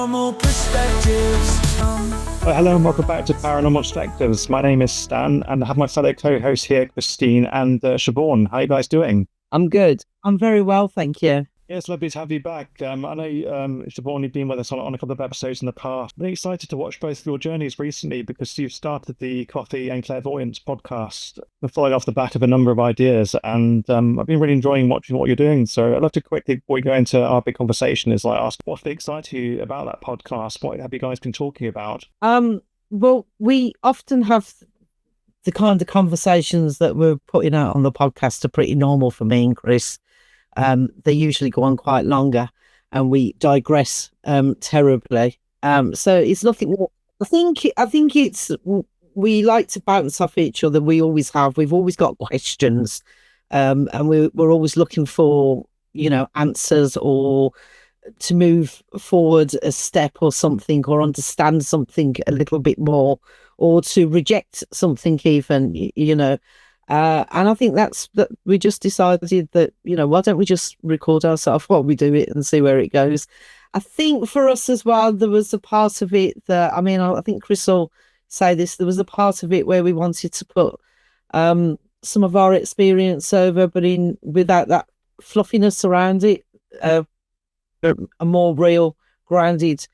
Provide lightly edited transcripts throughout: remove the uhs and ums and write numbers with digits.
paranormal perspectives. Oh, hello and welcome back to Paranormal Perspectives. My name is Stan and I have my fellow co-hosts here, Christine and Siobhan. How are you guys doing? I'm good. I'm very well, thank you. Yes, lovely to have you back. I know, Siobhan, you've been with us on a couple of episodes in the past. I'm really excited to watch both of your journeys recently because you've started the Coffee and Clairvoyance podcast, following off the back of a number of ideas. And I've been really enjoying watching what you're doing. So I'd love to quickly, before we go into our big conversation, is like ask what's really excited you about that podcast? What have you guys been talking about? Well, we often have the kind of conversations that we're putting out on the podcast are pretty normal for me and Chris. They usually go on quite longer and we digress terribly. So it's nothing more. I think it's, we like to bounce off each other. We always have. We've always got questions, and we're always looking for, answers or to move forward a step or something, or understand something a little bit more, or to reject something even, and I think that we just decided that, why don't we just record ourselves while we do it and see where it goes. I think for us as well, there was a part of it that, I think Chris will say this, there was a part of it where we wanted to put some of our experience over, but without that fluffiness around it, a more real, grounded,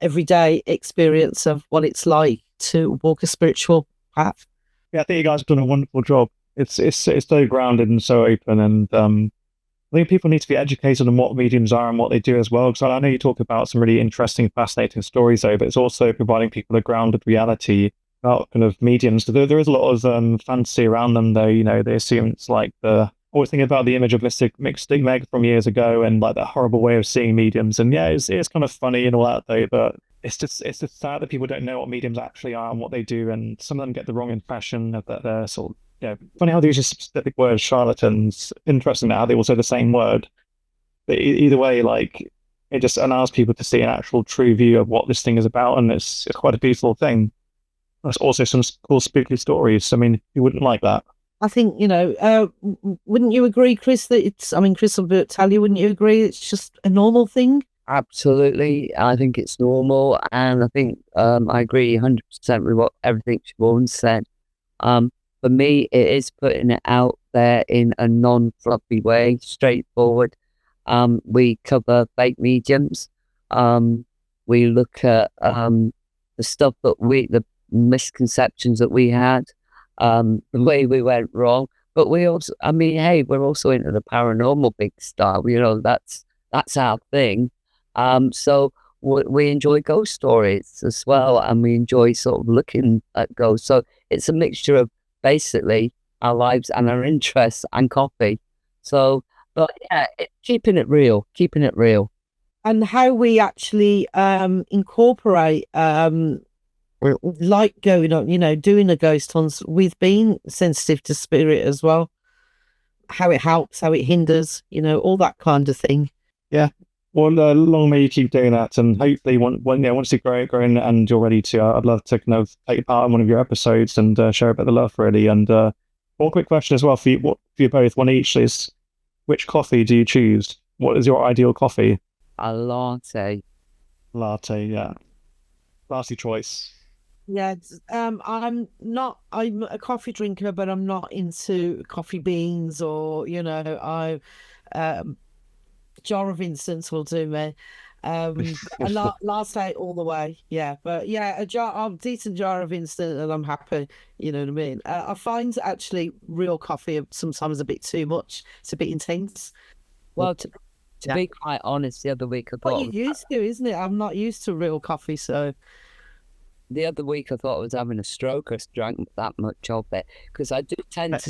everyday experience of what it's like to walk a spiritual path. Yeah, I think you guys have done a wonderful job. It's so grounded and so open, and I think people need to be educated on what mediums are and what they do as well. Because I know you talk about some really interesting, fascinating stories, though, but it's also providing people a grounded reality about kind of mediums. So there is a lot of fantasy around them, though. They assume it's like always thinking about the image of Mystic Meg from years ago and like that horrible way of seeing mediums. And yeah, it's kind of funny and all that, though, but it's just sad that people don't know what mediums actually are and what they do, and some of them get the wrong impression of that they're sort of, funny how they use a specific word, charlatans. Interesting how they all say the same word. But either way, like, it just allows people to see an actual true view of what this thing is about, and it's quite a beautiful thing. There's also some cool spooky stories. You wouldn't like that. I think, wouldn't you agree, Chris, that Chris will tell you, wouldn't you agree it's just a normal thing? Absolutely. I think it's normal, and I think I agree 100% with everything Siobhan said. For me, it is putting it out there in a non-fluffy way, straightforward. We cover fake mediums. We look at the stuff that the misconceptions that we had, the way we went wrong. But we also, we're also into the paranormal big style. That's our thing. So we enjoy ghost stories as well, and we enjoy sort of looking at ghosts. So it's a mixture of basically our lives and our interests and coffee. So, but yeah, keeping it real. And how we actually incorporate, like going on, doing a ghost hunt with being sensitive to spirit as well. How it helps, how it hinders, all that kind of thing. Yeah. Well, long may you keep doing that, and hopefully, once you grow and you're ready to, I'd love to kind of take part in one of your episodes and share a bit of love, really. And one quick question as well for you both, one each, is which coffee do you choose? What is your ideal coffee? A latte. Latte, yeah. Classy choice. Yeah, I'm a coffee drinker, but I'm not into coffee beans or, jar of instant will do me. A latte all the way. Yeah, but yeah, a decent jar of instant and I'm happy. You know what I mean? I find actually real coffee sometimes a bit too much. It's a bit intense. Well, to be quite honest, the other week I thought... What you're used to, isn't it? I'm not used to real coffee, so... The other week I thought I was having a stroke. I drank that much of it because I do tend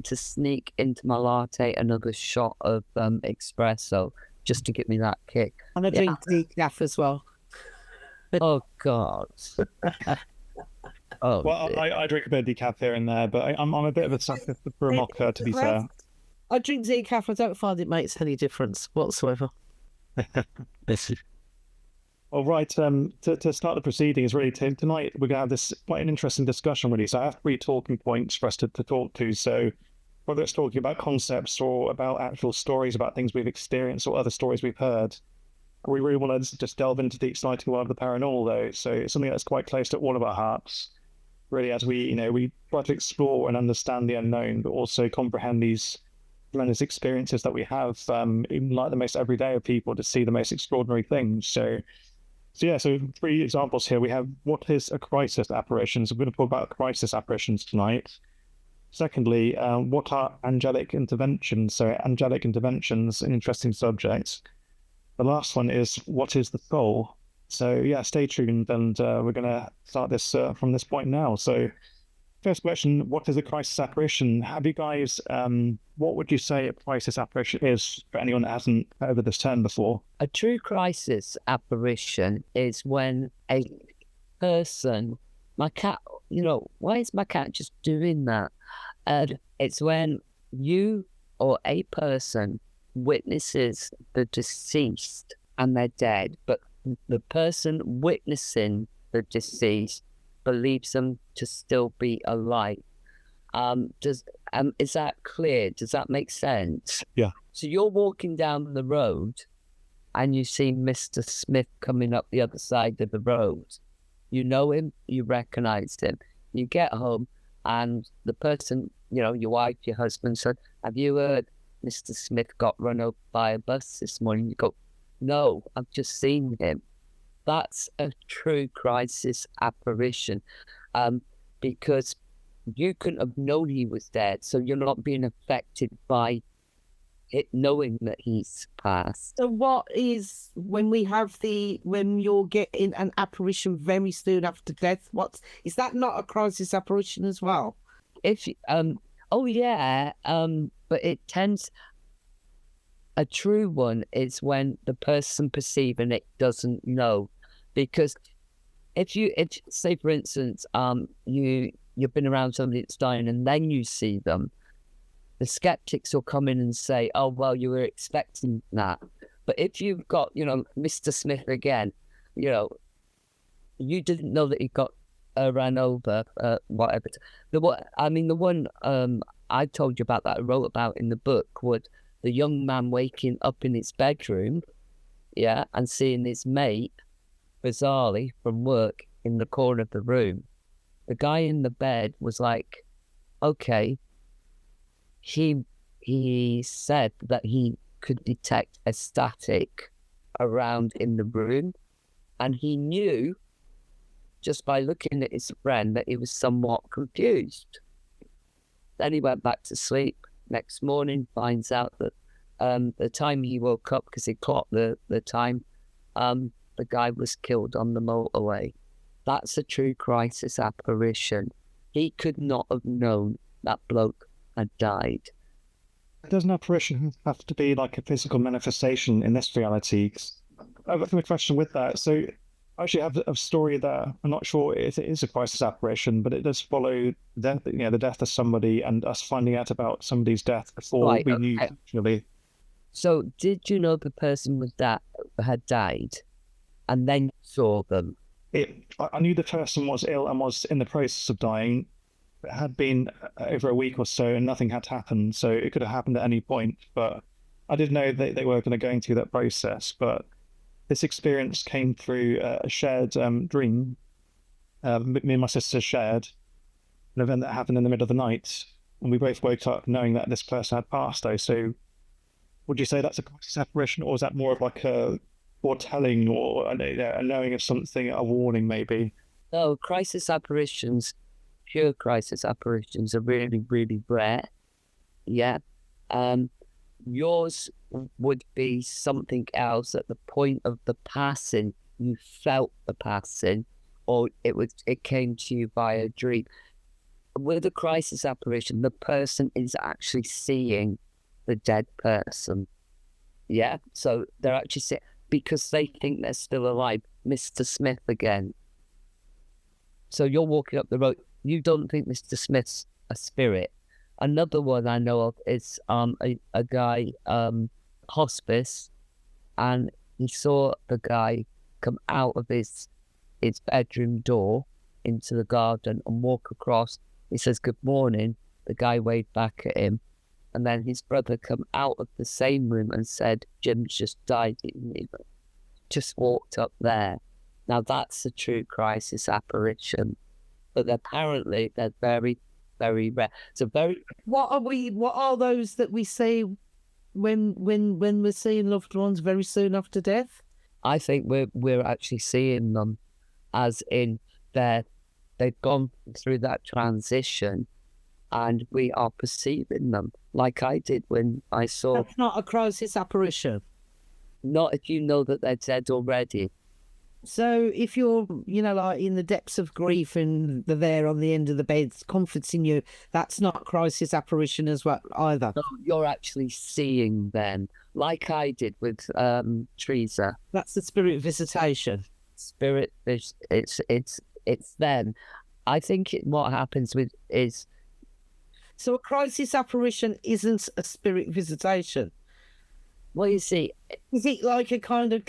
to sneak into my latte another shot of espresso just to give me that kick. And I drink decaf as well. Oh God. Oh. Well, I drink a bit of decaf here and there, but I'm a bit of a sucker for a mocha, to be fair. I drink decaf. I don't find it makes any difference whatsoever. All right, to start the proceedings, really, tonight we're going to have this quite an interesting discussion, really. So I have 3 talking points for us to talk to. So whether it's talking about concepts or about actual stories, about things we've experienced or other stories we've heard, we really want to just delve into the exciting world of the paranormal, though. So it's something that's quite close to all of our hearts, really, as we try to explore and understand the unknown, but also comprehend these tremendous experiences that we have, even like the most everyday of people, to see the most extraordinary things. So 3 examples here. We have, what is a crisis apparition? So we're going to talk about crisis apparitions tonight. Secondly, what are angelic interventions? So angelic interventions, an interesting subject. The last one is, what is the soul? So stay tuned, and we're going to start this from this point now. So first question, what is a crisis apparition? Have you guys, what would you say a crisis apparition is for anyone that hasn't heard of this term before? A true crisis apparition is when a person, my cat, why is my cat just doing that? It's when you or a person witnesses the deceased and they're dead, but the person witnessing the deceased believes them to still be alive. Is that clear? Does that make sense? Yeah. So you're walking down the road and you see Mr. Smith coming up the other side of the road. You know him, you recognize him. You get home and the person, your wife, your husband said, have you heard Mr. Smith got run over by a bus this morning? You go, no, I've just seen him. That's a true crisis apparition, because you couldn't have known he was dead, so you're not being affected by it knowing that he's passed. So what is, when you're getting an apparition very soon after death, is that not a crisis apparition as well? But it tends, a true one is when the person perceiving it doesn't know. Because if say for instance, you've been around somebody that's dying and then you see them, the skeptics will come in and say, oh, well, you were expecting that. But if you've got, Mr. Smith again, you didn't know that he got ran over, whatever. The one I told you about that I wrote about in the book was the young man waking up in his bedroom, and seeing his mate, bizarrely, from work in the corner of the room. The guy in the bed was like, okay, he said that he could detect a static around in the room, and he knew just by looking at his friend that he was somewhat confused. Then he went back to sleep. Next morning, finds out that the time he woke up, because he clocked the time, the guy was killed on the motorway. That's a true crisis apparition. He could not have known that bloke had died. Does an apparition have to be like a physical manifestation in this reality? I've got a question with that. So I actually have a story that I'm not sure if it is a crisis apparition, but it does follow the death of somebody and us finding out about somebody's death before we knew actually. So did you know the person had died and then saw them? I knew the person was ill and was in the process of dying. It had been over a week or so and nothing had happened, so it could have happened at any point, but I didn't know that they were going through that process. But this experience came through a shared dream. Me and my sister shared an event that happened in the middle of the night, and we both woke up knowing that this person had passed, though. So would you say that's a crisis apparition, or is that more of like a foretelling, or a knowing of something, a warning maybe? No, pure crisis apparitions are really, really rare. Yeah. Yours would be something else at the point of the passing. You felt the passing, or it came to you by a dream. With a crisis apparition, the person is actually seeing the dead person. Yeah. So they're actually seeing, because they think they're still alive. Mr. Smith again. So you're walking up the road. You don't think Mr. Smith's a spirit. Another one I know of is a guy, hospice, and he saw the guy come out of his bedroom door into the garden and walk across. He says, "Good morning." The guy waved back at him, and then his brother come out of the same room and said, "Jim's just died." just walked up there. Now that's a true crisis apparition, but apparently they're very, very rare. So What are those that we see when we're seeing loved ones very soon after death? I think we're actually seeing them as in they've gone through that transition, and we are perceiving them like I did when I saw. That's not a crisis apparition. Not if you know that they're dead already. So if you're, like in the depths of grief and they're there on the end of the bed comforting you, that's not crisis apparition as well either. So you're actually seeing them, like I did with Teresa. That's the spirit visitation. Spirit, it's them. I think what happens with is. So a crisis apparition isn't a spirit visitation. Well, you see, is it like a kind of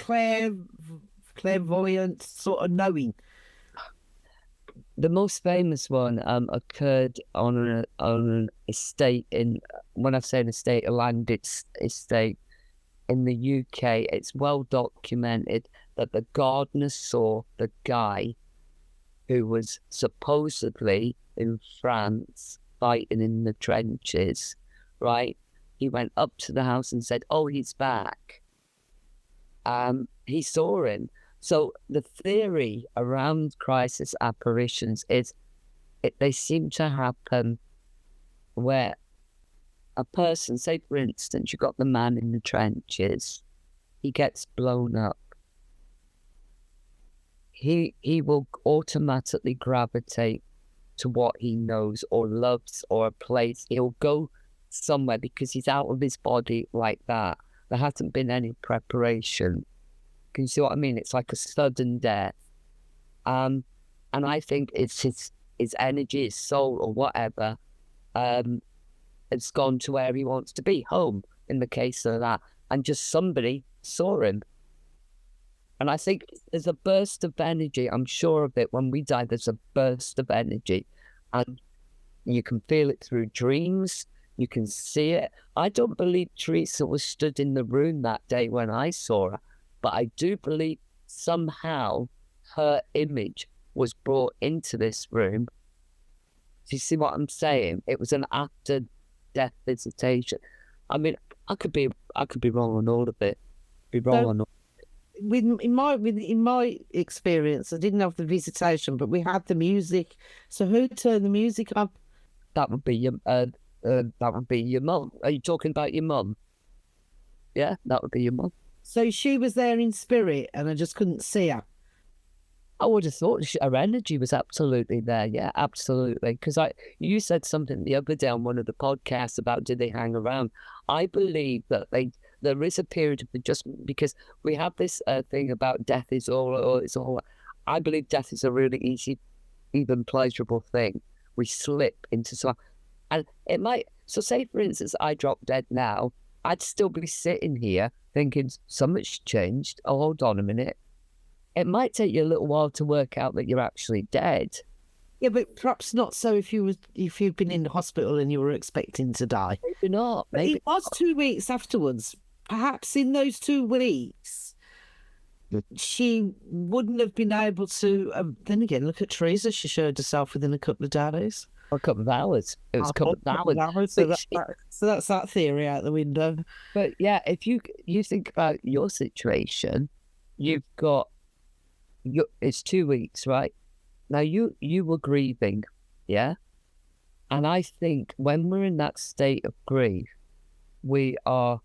clairvoyant sort of knowing? The most famous one occurred on an estate in, when I say an estate, a landed estate in the UK. It's well documented that the gardener saw the guy who was supposedly in France fighting in the trenches, right? He went up to the house and said, "Oh, he's back." He saw him. So the theory around crisis apparitions is they seem to happen where a person, say for instance, you got the man in the trenches, he gets blown up. He will automatically gravitate to what he knows or loves or a place. He'll go somewhere because he's out of his body like that. There hasn't been any preparation. Can you see what I mean? It's like a sudden death. And I think it's his energy, his soul or whatever, it's gone to where he wants to be, home in the case of that. And just somebody saw him. And I think there's a burst of energy. I'm sure of it. When we die, there's a burst of energy. And you can feel it through dreams. You can see it. I don't believe Teresa was stood in the room that day when I saw her. But I do believe somehow her image was brought into this room. Do you see what I'm saying? It was an after-death visitation. I mean, I could be wrong on all of it. In my experience, I didn't have the visitation, but we had the music. So who turned the music up? That would be your mum. Are you talking about your mum? Yeah, that would be your mum. So she was there in spirit, and I just couldn't see her. I would have thought her energy was absolutely there. Yeah, absolutely. Because you said something the other day on one of the podcasts about did they hang around. I believe that there is a period of adjustment because we have this thing about death is all. I believe death is a really easy, even pleasurable thing. We slip into some, and it might. So say for instance, I drop dead now, I'd still be sitting here thinking something's changed. Oh, hold on a minute. It might take you a little while to work out that you're actually dead. Yeah, but perhaps not so if you've been in the hospital and you were expecting to die. Maybe not. Maybe it was 2 weeks afterwards. Perhaps in those 2 weeks, she wouldn't have been able to. Then again, look at Teresa. She showed herself within a couple of days. A couple of hours. It was a couple of hours. So that's that theory out the window. But yeah, if you think about your situation, you've got. It's 2 weeks, right? Now you were grieving, yeah? And I think when we're in that state of grief, they are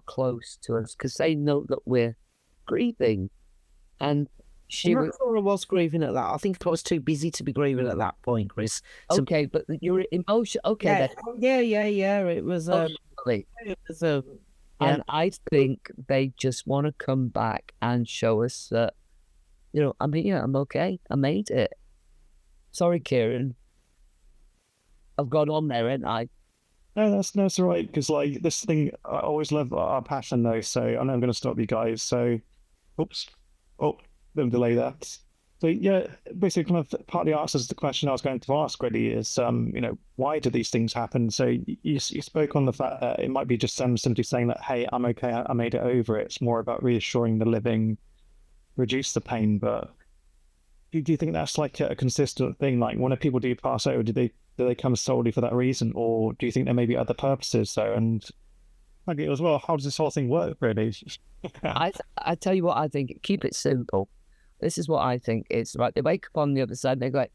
close to us because they know that we're grieving. And I'm not sure I was grieving at that. I think I was too busy to be grieving at that point, Chris. Okay, but your emotion. Okay, yeah. It was. And I think they just want to come back and show us that. I'm here, I'm okay, I made it. Sorry, Kieran. I've gone on there, ain't I? No, that's all right, because like this thing, I always love our passion though, so I know I'm going to stop you guys, so, bit of delay there. So yeah, basically kind of partly answers the question I was going to ask really is, why do these things happen? So you spoke on the fact that it might be just them simply saying that, hey, I'm okay, I made it over. It's more about reassuring the living reduce the pain. But do you think that's like a consistent thing? Like when people do pass over, do they come solely for that reason, or do you think there may be other purposes? So, and like as well, how does this whole thing work really? I tell you what I think. Keep it simple. This is what I think is right. They wake up on the other side and they go,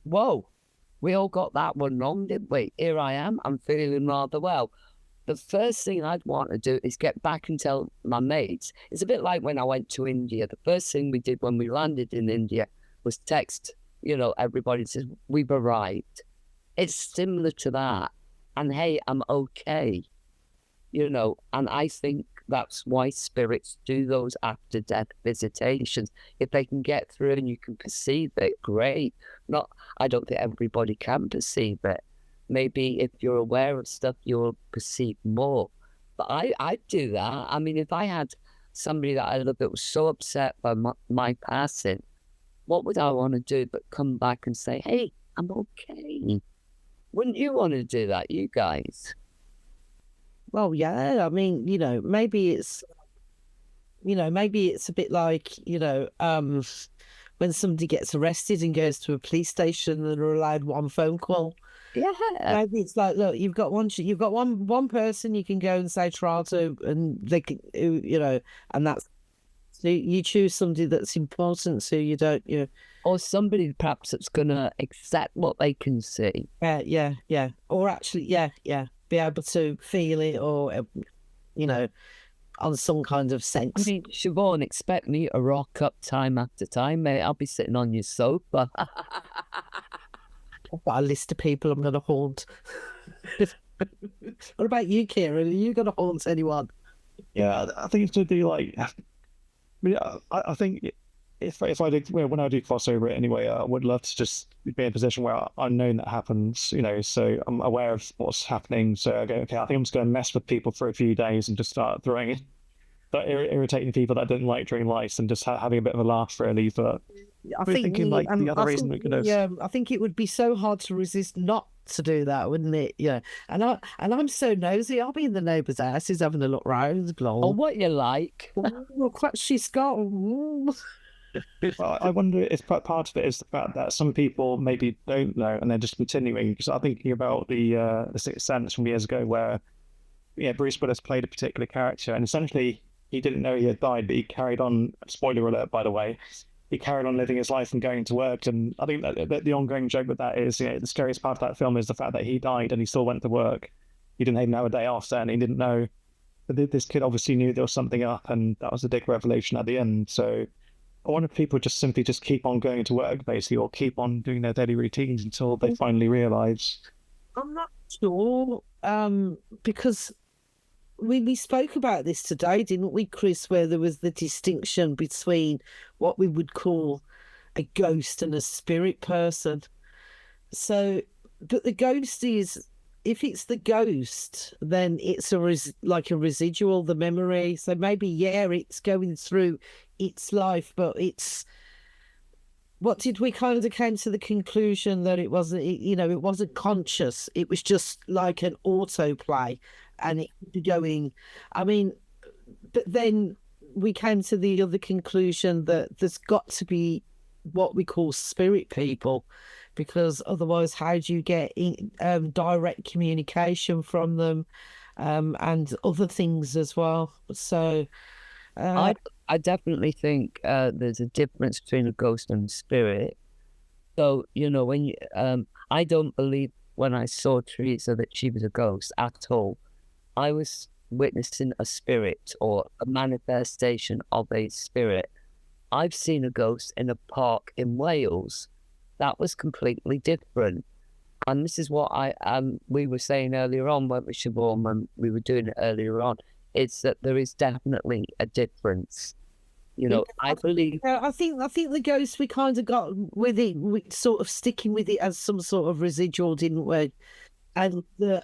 "Whoa, we all got that one wrong, didn't we? Here I am. I'm feeling rather well." The first thing I'd want to do is get back and tell my mates. It's a bit like when I went to India. The first thing we did when we landed in India was text, everybody says, "We've arrived." It's similar to that. And hey, I'm okay. And I think that's why spirits do those after-death visitations. If they can get through and you can perceive it, great. I don't think everybody can perceive it. Maybe if you're aware of stuff, you'll perceive more. But I do that. I mean, if I had somebody that I loved that was so upset by my passing, what would I want to do but come back and say, "Hey, I'm okay"? Wouldn't you want to do that, you guys? Well, yeah. I mean, maybe it's a bit like, when somebody gets arrested and goes to a police station and they're allowed one phone call. Yeah. Maybe it's like, look, you've got one person you can go and say trial to, and they can, and that's, so you choose somebody that's important, so you don't, Or somebody perhaps that's going to accept what they can see. Yeah. Or actually, be able to feel it, or, on some kind of sense. I mean, Siobhan, expect me to rock up time after time, mate. I'll be sitting on your sofa. I've got a list of people I'm going to haunt. What about you, Kieran? Are you going to haunt anyone? Yeah, I think it's to do like. I think if I did, when I do cross over it anyway, I would love to just be in a position where I know that happens, so I'm aware of what's happening. So I go, okay, I think I'm just going to mess with people for a few days and just start irritating people that didn't like during life and just having a bit of a laugh, really. But I think the other reason we could have. I think it would be so hard to resist not to do that, wouldn't it? Yeah. And I'm so nosy. I'll be in the neighbour's house, he's having a look round. Oh, what you like? What she's got. I wonder if part of it is the fact that some people maybe don't know and they're just continuing. Because I'm thinking about the Sixth Sense from years ago, where Bruce Willis played a particular character, and essentially he didn't know he had died, but he carried on. Spoiler alert, by the way. He carried on living his life and going to work. And I think that the ongoing joke with that is, the scariest part of that film is the fact that he died and he still went to work. He didn't even have a day off then. He didn't know. But this kid obviously knew there was something up, and that was a big revelation at the end. So I wonder if people just simply keep on going to work, basically, or keep on doing their daily routines until they finally realise. I'm not sure, because we spoke about this today, didn't we, Chris, where there was the distinction between what we would call a ghost and a spirit person. So, but the ghost is, if it's the ghost, then it's like a residual, the memory. So maybe, it's going through its life, but what did we kind of came to the conclusion that it wasn't, it wasn't conscious. It was just like an autoplay, and it going, but then we came to the other conclusion that there's got to be what we call spirit people, because otherwise how do you get direct communication from them, and other things as well. So I definitely think there's a difference between a ghost and a spirit. So, when you, I don't believe when I saw Teresa that she was a ghost at all. I was witnessing a spirit or a manifestation of a spirit. I've seen a ghost in a park in Wales. That was completely different. And this is what we were saying earlier on, when we were doing it earlier on, is that there is definitely a difference. I believe. I think the ghost, we kind of got with it, we sort of sticking with it as some sort of residual, didn't we? And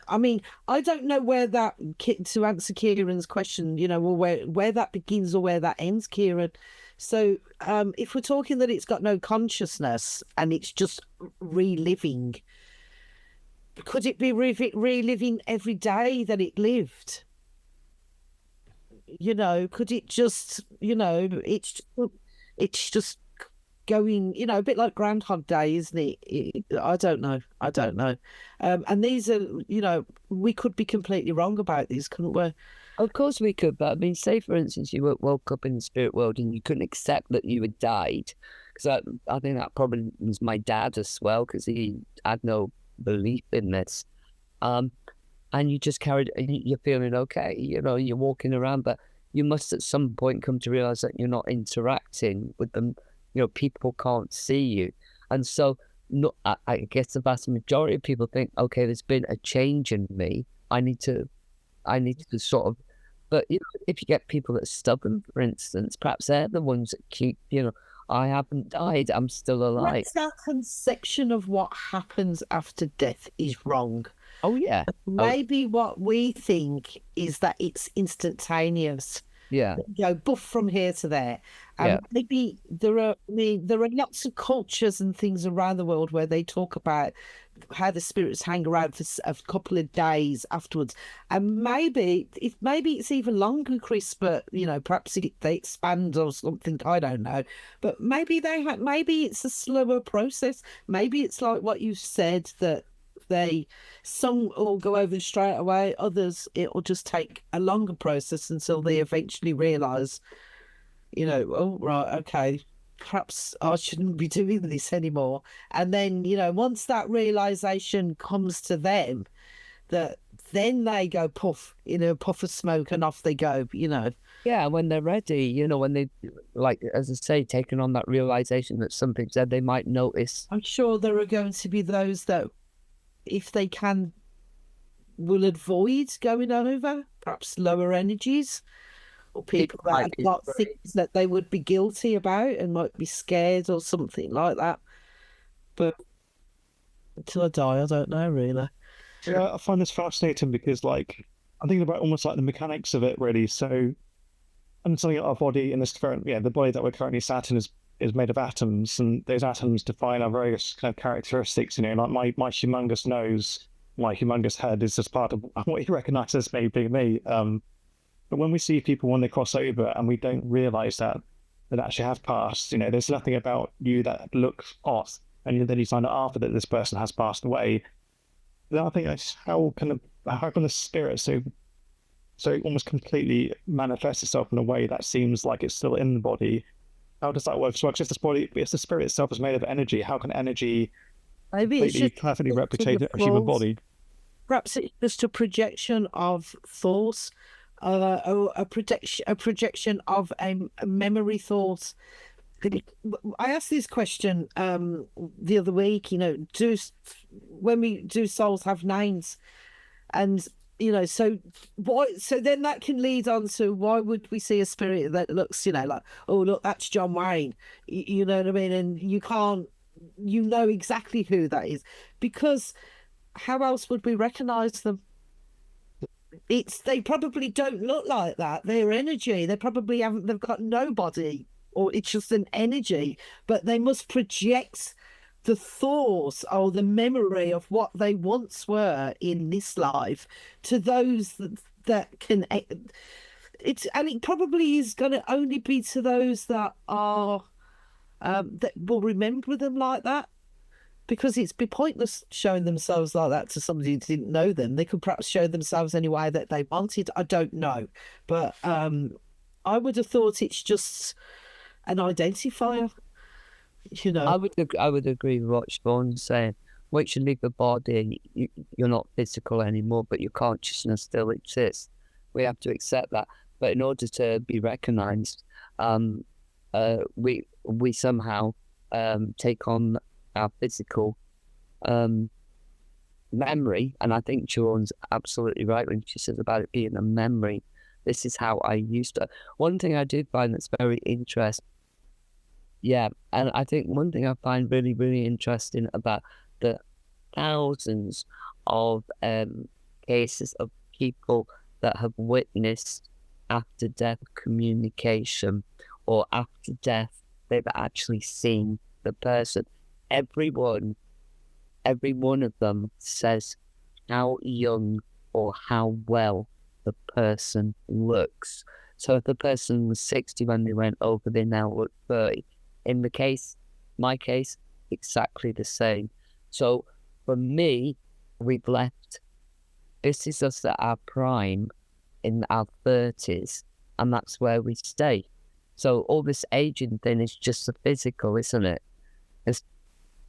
I don't know where that, to answer Kieran's question, where that begins or where that ends, Kieran. So if we're talking that it's got no consciousness and it's just reliving, could it be reliving every day that it lived? Could it just, it's just going, a bit like Groundhog Day, isn't it? I don't know. And these are, we could be completely wrong about these, couldn't we? Of course we could, but I mean, say for instance, you woke up in the spirit world and you couldn't accept that you had died, because I think that probably was my dad as well, because he had no belief in this. And you just you're feeling okay, you're walking around, but you must at some point come to realize that you're not interacting with them. People can't see you. And so I guess the vast majority of people think, okay, there's been a change in me. I need to sort of, but if you get people that are stubborn, for instance, perhaps they're the ones that keep, I haven't died, I'm still alive. Perhaps that conception of what happens after death is wrong. Oh, yeah. Maybe what we think is that it's instantaneous. Yeah. Buff from here to there. Maybe there are lots of cultures and things around the world where they talk about how the spirits hang around for a couple of days afterwards. And maybe it's even longer, Chris, but perhaps they expand or something, I don't know. But maybe maybe it's a slower process. Maybe it's like what you said, that some will go over straight away, others it will just take a longer process until they eventually realise, oh right, okay, perhaps I shouldn't be doing this anymore. And then, once that realisation comes to them, that then they go puff, puff of smoke, and off they go, Yeah, when they're ready, when they, like, as I say, taking on that realisation that something's there, they might notice. I'm sure there are going to be those that, if they can, will avoid going over, perhaps lower energies, or people that have got things that they would be guilty about and might be scared or something like that. But until I die, I don't know, really. Yeah, I find this fascinating because, like, I'm thinking about almost like the mechanics of it, really. So, understanding our body in this current, the body that we're currently sat in is made of atoms, and those atoms define our various kind of characteristics. Like my humongous nose, my humongous head is just part of what you recognise as me being me. But when we see people when they cross over and we don't realise that actually have passed, there's nothing about you that looks off, and then you find out after that this person has passed away. Then I think that's how can the spirit so almost completely manifest itself in a way that seems like it's still in the body? How does that work? So if the spirit itself is made of energy, how can energy completely perfectly replicate a human body? Perhaps it's just a projection of thoughts, a projection of a memory thought. I asked this question the other week, when we do souls have names? And so then that can lead on to, why would we see a spirit that looks, like, oh look, that's John Wayne, you know what I mean? And you can't, know exactly who that is, because how else would we recognise them? They probably don't look like that. They're energy. They've got no body, or it's just an energy, but they must project the thoughts or the memory of what they once were in this life to those that can. And it probably is going to only be to those that are that will remember them like that, because it's be pointless showing themselves like that to somebody who didn't know them. They could perhaps show themselves any way that they wanted. I don't know, but I would have thought it's just an identifier. I would agree with what Siobhan's saying. Once you leave the body, you're not physical anymore, but your consciousness still exists. We have to accept that. But in order to be recognised, we somehow take on our physical memory. And I think Siobhan's absolutely right when she says about it being a memory. This is how I used to. One thing I do find that's very interesting. Yeah, and I think one thing I find really, really interesting about the thousands of cases of people that have witnessed after death communication, or after death they've actually seen the person. Every one of them says how young or how well the person looks. So if the person was 60 when they went over, they're now at 30. In my case, exactly the same. So for me, we've left, this is us at our prime in our 30s, and that's where we stay. So all this aging thing is just the physical, isn't it?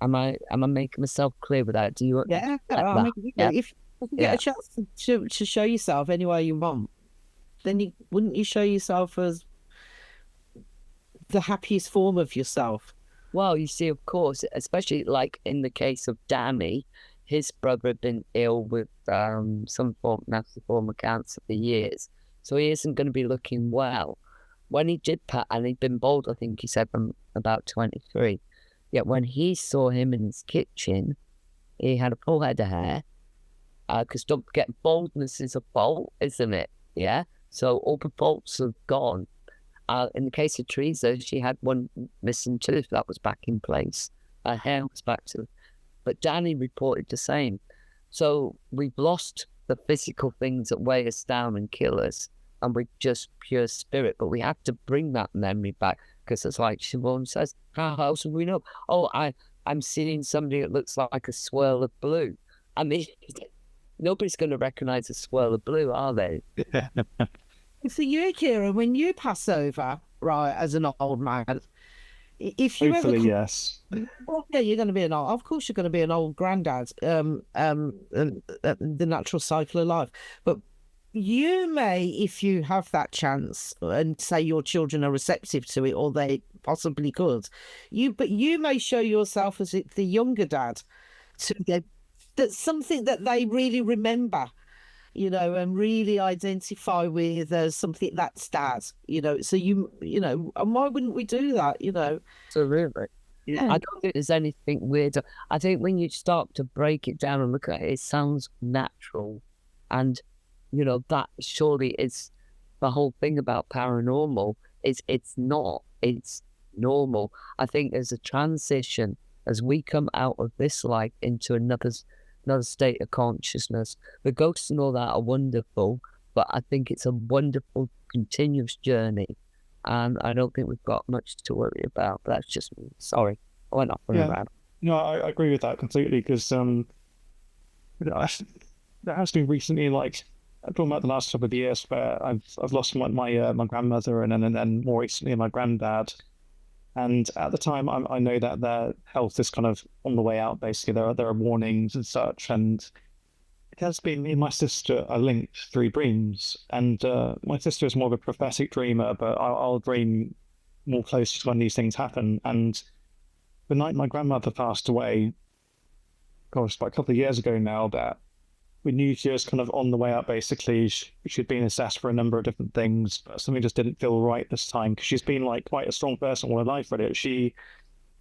Am I making myself clear with that? Do you? Yeah. If you get a chance to show yourself any way you want, then wouldn't you show yourself as the happiest form of yourself? Well, you see, of course, especially like in the case of Danny, his brother had been ill with some massive form of cancer for years, so he isn't going to be looking well. When he did and he'd been bald, I think he said, from about 23. Yet when he saw him in his kitchen, he had a full head of hair. Because don't forget, baldness is a fault, isn't it? Yeah. So all the faults are gone. In the case of Teresa, she had one missing tooth that was back in place. Her hair was back to, but Danny reported the same. So we've lost the physical things that weigh us down and kill us, and we're just pure spirit. But we have to bring that memory back, because it's like Siobhan says, how else would we know? Oh, I'm seeing somebody that looks like a swirl of blue. I mean, nobody's going to recognize a swirl of blue, are they? So you, Kieran, when you pass over, right, as an old man, if you Hopefully, ever, yes. well, yeah, you're going to be of course, you're going to be an old granddad, the natural cycle of life. But you may, if you have that chance, and say your children are receptive to it, or they possibly could, but you may show yourself as the younger dad to get that's something that they really remember, and really identify with as something that's dad, so and why wouldn't we do that, Absolutely. Yeah. I don't think there's anything weird. I think when you start to break it down and look at it, it sounds natural. And, that surely is the whole thing about paranormal. It's not. It's normal. I think there's a transition as we come out of this life into another state of consciousness. The ghosts and all that are wonderful, but I think it's a wonderful continuous journey, and I don't think we've got much to worry about. That's just me. Sorry, I went off on a rant. No, I agree with that completely, because there has been recently, like, I'm talking about the last couple of years, where I've lost my grandmother, and then more recently my granddad. And at the time, I know that their health is kind of on the way out. Basically, there are warnings and such. And it has been, me and my sister are linked through dreams. And my sister is more of a prophetic dreamer, but I'll dream more close to when these things happen. And the night my grandmother passed away, gosh, about a couple of years ago now, that we knew she was kind of on the way out. Basically, she'd been assessed for a number of different things, but something just didn't feel right this time, because she's been like quite a strong person all her life. Really, she,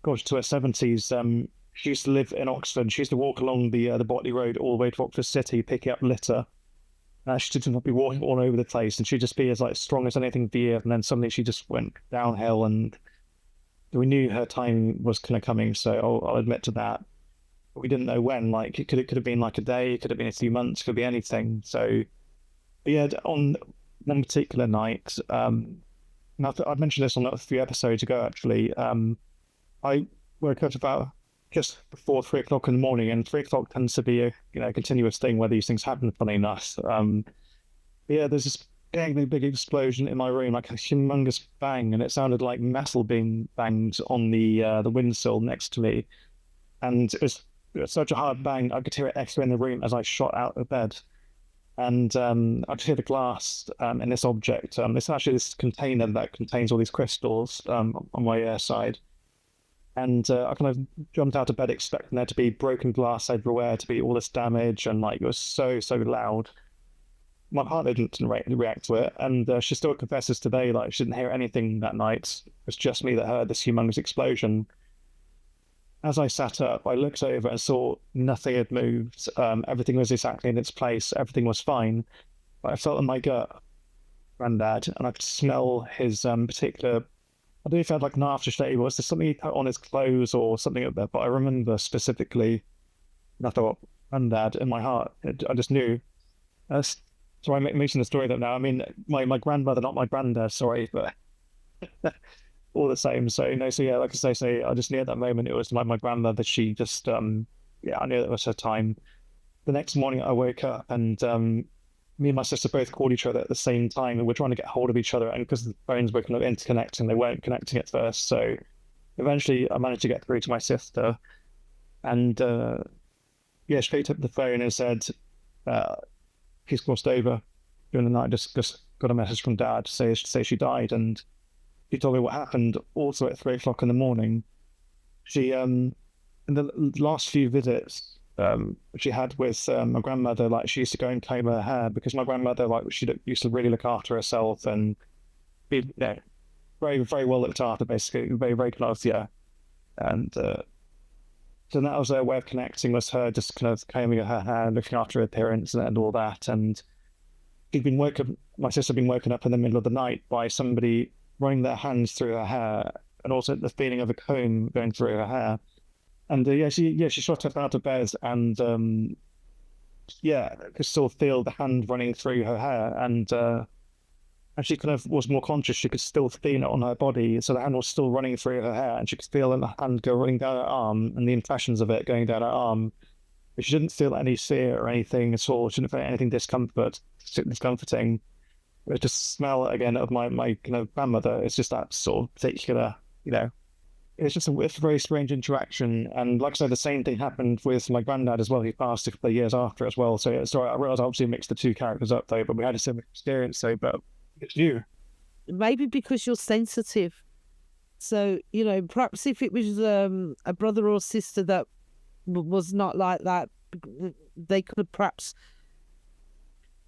gosh, to her 70s, she used to live in Oxford. She used to walk along the Botley Road all the way to Oxford City, picking up litter. She didn't be walking all over the place, and she'd just be as like strong as anything for years. And then suddenly she just went downhill, and we knew her time was kind of coming. So I'll admit to that. We didn't know when. Like, it could have been like a day, it could have been a few months, could be anything. So, but yeah, on one particular night, and I've mentioned this on a few episodes ago, actually. I woke up about just before 3 o'clock in the morning, and 3 o'clock tends to be a continuous thing where these things happen, funny enough. But yeah, there's this big explosion in my room, like a humongous bang, and it sounded like metal being banged on the windsill next to me, and it was such a hard bang, I could hear it echo in the room as I shot out of bed. And I could hear the glass in this object. It's actually this container that contains all these crystals on my side. And I kind of jumped out of bed expecting there to be broken glass everywhere, to be all this damage, and like it was so loud. My partner didn't react to it, and she still confesses today like she didn't hear anything that night. It was just me that heard this humongous explosion. As I sat up, I looked over and saw nothing had moved. Everything was exactly in its place. Everything was fine. But I felt in my gut, Granddad, and I could smell his particular... I don't know if he had like an aftershave, or was there something he put on his clothes or something like that, but I remember specifically, and I thought, Granddad, in my heart, I just knew. sorry, I'm mixing the story up now. I mean, my grandmother, not my granddad, sorry, but all the same. So, so yeah, like I say, I just knew at that moment it was my grandmother. She just, yeah, I knew that was her time. The next morning I woke up and me and my sister both called each other at the same time, and we're trying to get hold of each other. And because the phones were kind of interconnecting, they weren't connecting at first. So eventually I managed to get through to my sister, and yeah, she picked up the phone and said, he's crossed over during the night, just got a message from Dad to say she died. And she told me what happened also at 3 o'clock in the morning. She, in the last few visits she had with my grandmother, like she used to go and comb her hair, because my grandmother, like, she used to really look after herself and be, very, very well looked after, basically, very, very close, yeah. And so that was her way of connecting, was her just kind of combing her hair, looking after her appearance and all that. And my sister had been woken up in the middle of the night by somebody running their hands through her hair, and also the feeling of a comb going through her hair. And she shot up out of bed, and could still feel the hand running through her hair, and she kind of was more conscious. She could still feel it on her body, so the hand was still running through her hair, and she could feel the hand go running down her arm, and the impressions of it going down her arm. But she didn't feel any fear or anything at all. She didn't feel anything discomforting. It was just smell again of my kind of grandmother. It's just that sort of particular, it's just it's a very strange interaction. And like I said, the same thing happened with my granddad as well. He passed a couple of years after as well. So sorry, I realised I obviously mixed the two characters up though, but we had a similar experience. So, but it's you. Maybe because you're sensitive. So, perhaps if it was a brother or sister that was not like that, they could perhaps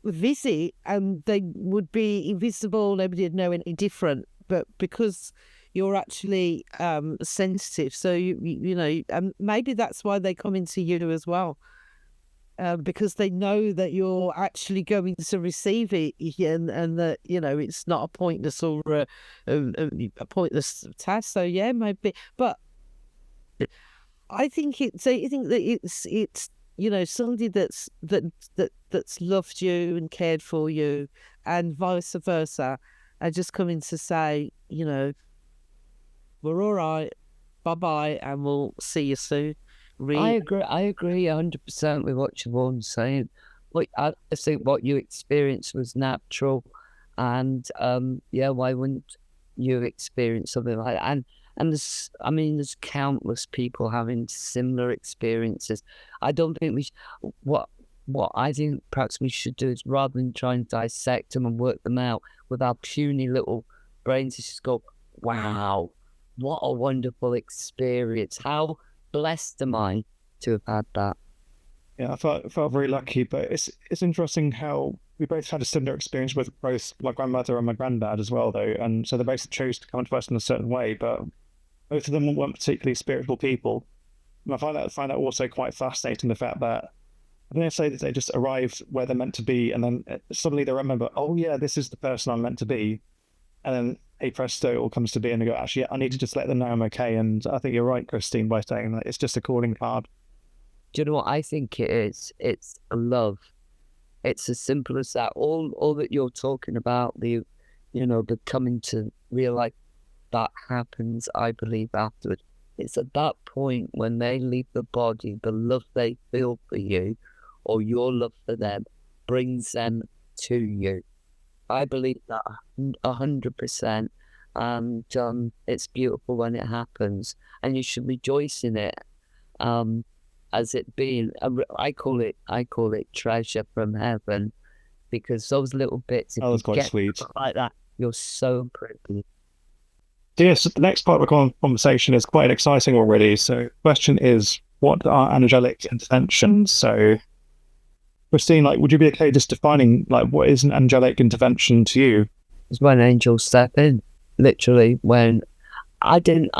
visit and they would be invisible. Nobody would know any different. But because you're actually sensitive, so maybe that's why they come into you as well, because they know that you're actually going to receive it, and that it's not a pointless or a pointless task. So yeah, maybe, but I think that it's somebody that's loved you and cared for you, and vice versa, are just coming to say, we're all right, bye-bye, and we'll see you soon. I agree 100% with what Siobhan's saying. I think what you experienced was natural, and why wouldn't you experience something like that? And there's countless people having similar experiences. I don't think what I think perhaps we should do is, rather than try and dissect them and work them out with our puny little brains, is just go, wow, what a wonderful experience. How blessed am I to have had that? Yeah, I felt very lucky, but it's interesting how we both had a similar experience with both my grandmother and my granddad as well, though. And so they both chose to come to us in a certain way, but both of them weren't particularly spiritual people. And I find that also quite fascinating, the fact that I don't know if they just arrived where they're meant to be, and then suddenly they remember, oh yeah, this is the person I'm meant to be. And then, hey presto, it all comes to be, and they go, actually, I need to just let them know I'm okay. And I think you're right, Christine, by saying that it's just a calling card. Do you know what I think it is? It's love. It's as simple as that. All that you're talking about, the coming to realize that happens, I believe, afterwards. It's at that point when they leave the body, the love they feel for you, or your love for them, brings them to you. I believe that 100%, and it's beautiful when it happens, and you should rejoice in it, as it being. I call it treasure from heaven, because those little bits. That was quite sweet. Like that, you're so privileged. Yes, the next part of the conversation is quite exciting already. So, the question is, what are angelic interventions? So, Christine, would you be okay just defining, what is an angelic intervention to you? It's when angels step in, literally. When I didn't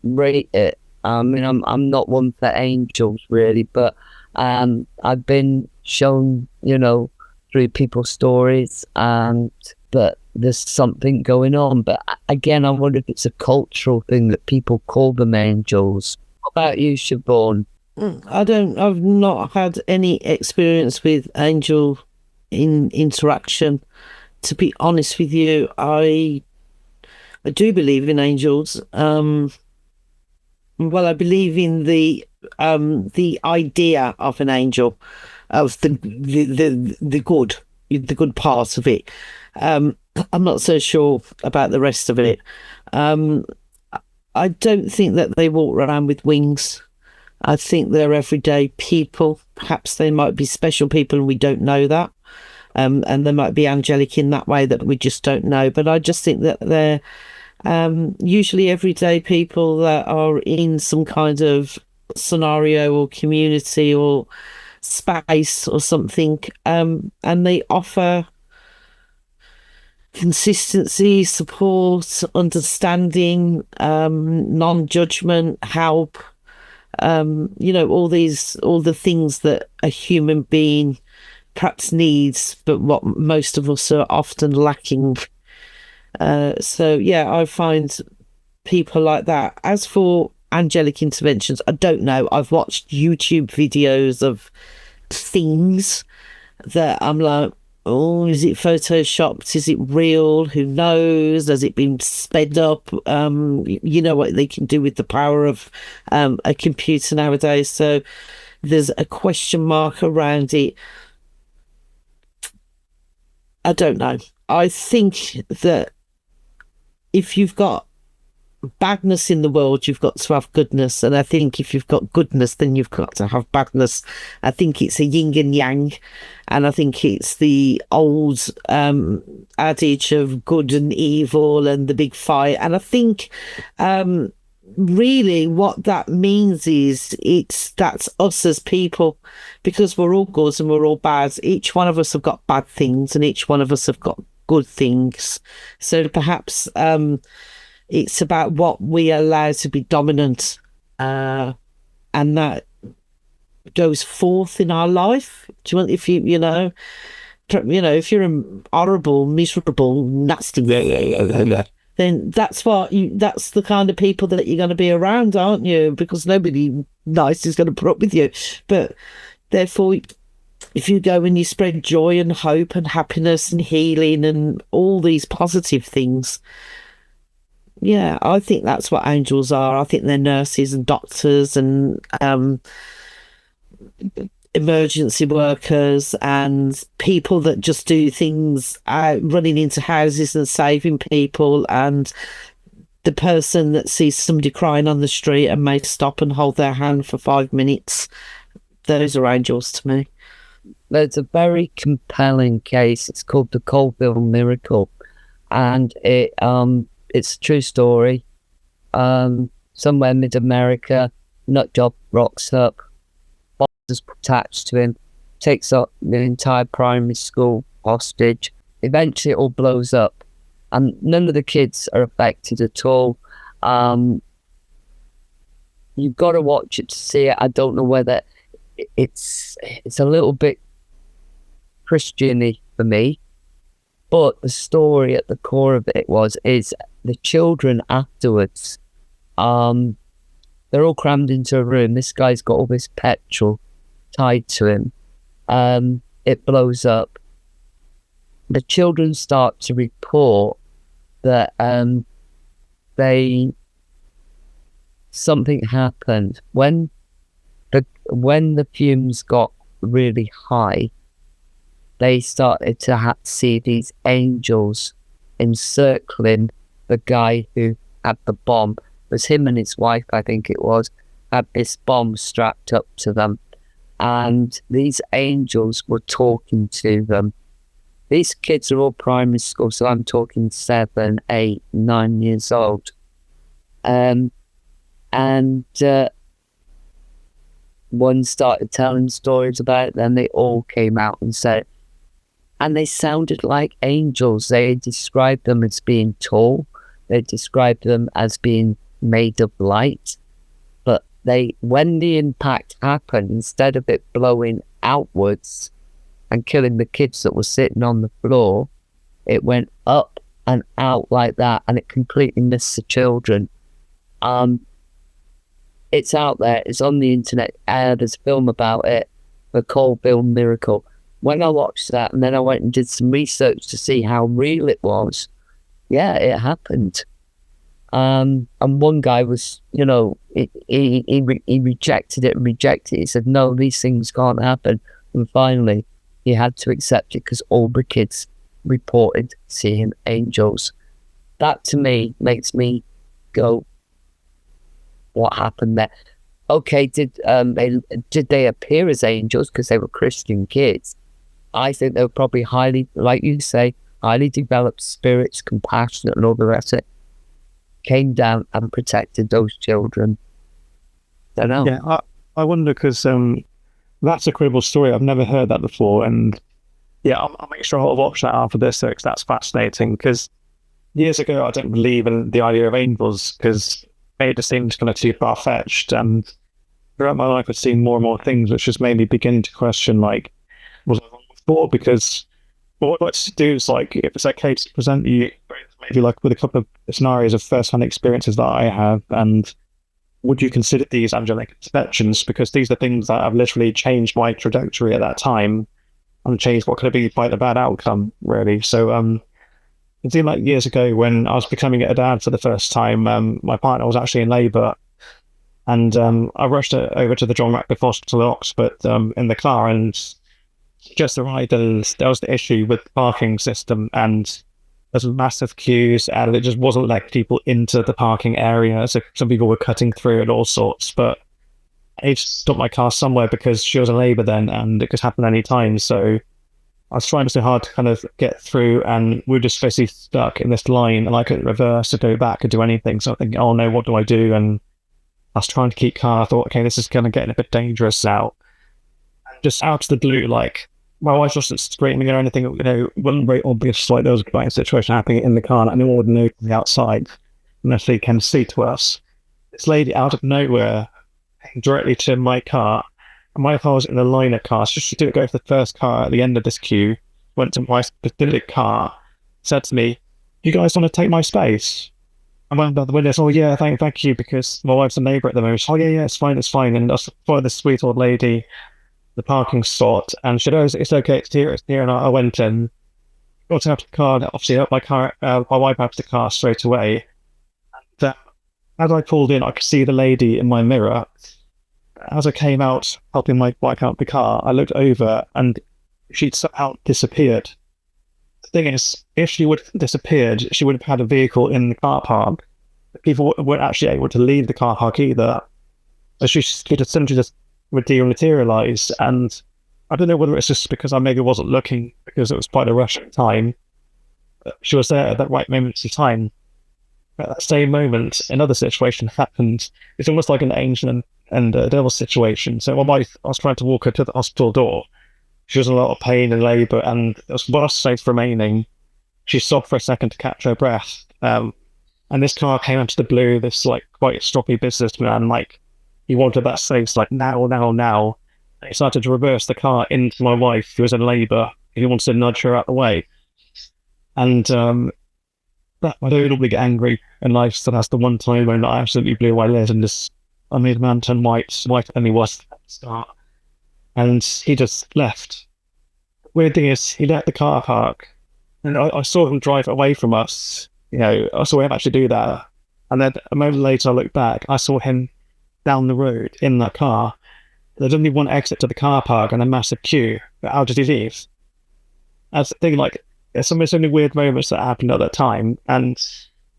rate it. I mean, I'm not one for angels really, but I've been shown, through people's stories, but there's something going on. But again, I wonder if it's a cultural thing that people call them angels. What about you, Siobhan? I've not had any experience with angel in interaction. To be honest with you, I do believe in angels. Well, I believe in the idea of an angel, of the good part of it. I'm not so sure about the rest of it. I don't think that they walk around with wings. I think they're everyday people. Perhaps they might be special people and we don't know that. And they might be angelic in that way that we just don't know. But I just think that they're usually everyday people that are in some kind of scenario or community or space or something. And they offer consistency, support, understanding, non-judgment, help, all the things that a human being perhaps needs, but what most of us are often lacking. So yeah, I find people like that. As for angelic interventions, I don't know. I've watched YouTube videos of things that I'm like, oh, is it photoshopped? Is it real? Who knows? Has it been sped up? You know what they can do with the power of a computer nowadays. So there's a question mark around it. I don't know. I think that if you've got badness in the world, you've got to have goodness. And I think if you've got goodness, then you've got to have badness. I think it's a yin and yang. And I think it's the old adage of good and evil and the big fight. And I think really what that means is that's us as people, because we're all good and we're all bad. Each one of us have got bad things and each one of us have got good things. So perhaps it's about what we allow to be dominant, and that goes forth in our life. Do you want, if if you're a horrible, miserable, nasty, then that's the kind of people that you're going to be around, aren't you? Because nobody nice is going to put up with you. But therefore, if you go and you spread joy and hope and happiness and healing and all these positive things, yeah, I think that's what angels are. I think they're nurses and doctors and emergency workers and people that just do things, running into houses and saving people, and the person that sees somebody crying on the street and may stop and hold their hand for 5 minutes. Those are angels to me. There's a very compelling case. It's called the Colville Miracle, and it's a true story. Somewhere mid-America, nutjob rocks up, is attached to him, takes up the entire primary school hostage. Eventually it all blows up and none of the kids are affected at all. You've got to watch it to see it. I don't know whether it's a little bit Christian-y for me, but the story at the core of it is the children afterwards, they're all crammed into a room. This guy's got all this petrol tied to him. It blows up. The children start to report that something happened when the fumes got really high. They started to see these angels encircling the guy who had the bomb. It was him and his wife, I think it was, had this bomb strapped up to them. And these angels were talking to them. These kids are all primary school, so I'm talking 7, 8, 9 years old. And one started telling stories about it, then they all came out and said, and they sounded like angels. They described them as being tall. They described them as being made of light. When the impact happened, instead of it blowing outwards and killing the kids that were sitting on the floor, it went up and out like that, and it completely missed the children. It's out there. It's on the internet. There's a film about it, the Colville Miracle. when I watched that, and then I went and did some research to see how real it was, yeah, it happened. And one guy was, he rejected it and rejected it. He said, no, these things can't happen. And finally, he had to accept it because all the kids reported seeing angels. That to me makes me go, what happened there? Okay, did they appear as angels because they were Christian kids? I think they were probably highly, like you say, highly developed spirits, compassionate and all the rest of it. Came down and protected those children. Don't know. Yeah, I wonder because that's a credible story. I've never heard that before, and yeah, I'll make sure I'll watch that after this because that's fascinating. Because years ago, I didn't believe in the idea of angels because it just seemed kind of too far fetched. And throughout my life, I've seen more and more things, which just made me begin to question, like, was I wrong before? Because what I'd like to do is, like, if it's okay to present you maybe like with a couple of scenarios of first-hand experiences that I have, and would you consider these angelic interventions? Because these are things that have literally changed my trajectory at that time and changed what could have been quite a bad outcome, really. So it seemed like years ago when I was becoming a dad for the first time, my partner was actually in labour, and I rushed over to the John Ratcliffe Hospital in Oxford in the car, and just arrived, and there was the issue with the parking system, and there's massive queues, and it just wasn't letting people into the parking area. So some people were cutting through and all sorts, but I just stopped my car somewhere because she was in labour then, and it could happen any time. So I was trying so hard to kind of get through, and we were just basically stuck in this line, and I couldn't reverse or go back or do anything. So I think, oh no, what do I do? And I was trying to keep calm. I thought, okay, this is kind of getting a bit dangerous now. And just out of the blue, like, my wife wasn't screaming or anything, wasn't very obvious, like there was a situation happening in the car, and anyone would know from the outside unless they can see to us. This lady out of nowhere came directly to my car, and my car was in the line of cars. She didn't go for the first car at the end of this queue, went to my specific car, said to me, you guys want to take my space? I went by the window, oh yeah, thank you, because my wife's a neighbour at the moment. Oh yeah, it's fine. And I followed this sweet old lady the parking spot, and she said, oh, it's okay, it's here. And I went in, got out of the car, obviously up my wife out of the car straight away. And as I pulled in, I could see the lady in my mirror. As I came out, helping my wife out of the car, I looked over, and she'd somehow disappeared. The thing is, if she would have disappeared, she would have had a vehicle in the car park. People weren't actually able to leave the car park either. So she essentially just would dematerialise, and I don't know whether it's just because I maybe wasn't looking because it was quite a rush at the time. She was there at that right moment in time. At that same moment, another situation happened. It's almost like an angel and a devil situation. So I was trying to walk her to the hospital door. She was in a lot of pain and labour, and there was one space remaining. She stopped for a second to catch her breath. And this car came out of the blue, this like quite stroppy businessman, like he wanted that space like now. And he started to reverse the car into my wife, who was in labour. He wanted to nudge her out the way. And that I don't normally get angry in life, so that's the one time when I absolutely blew my lid, and I made a man turn white than he was at the start. And he just left. The weird thing is, he left the car park, and I saw him drive away from us. I saw him actually do that. And then a moment later, I looked back, I saw him down the road in that car. There's only one exit to the car park and a massive queue. But how did he leave? That's the thing, like, there's so many weird moments that happened at that time. And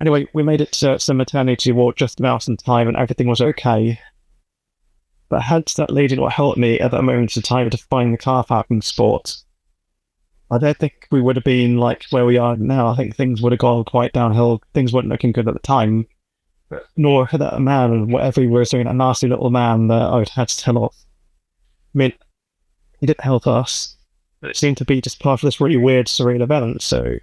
anyway, we made it to some maternity ward just about in time, and everything was okay. But had that lady not helped me at that moment in time to find the car parking spot, I don't think we would have been like where we are now. I think things would have gone quite downhill. Things weren't looking good at the time. Nor had that man, whatever he was doing, that nasty little man that I had to tell off. I mean, he didn't help us, but it seemed to be just part of this really weird, surreal event. So,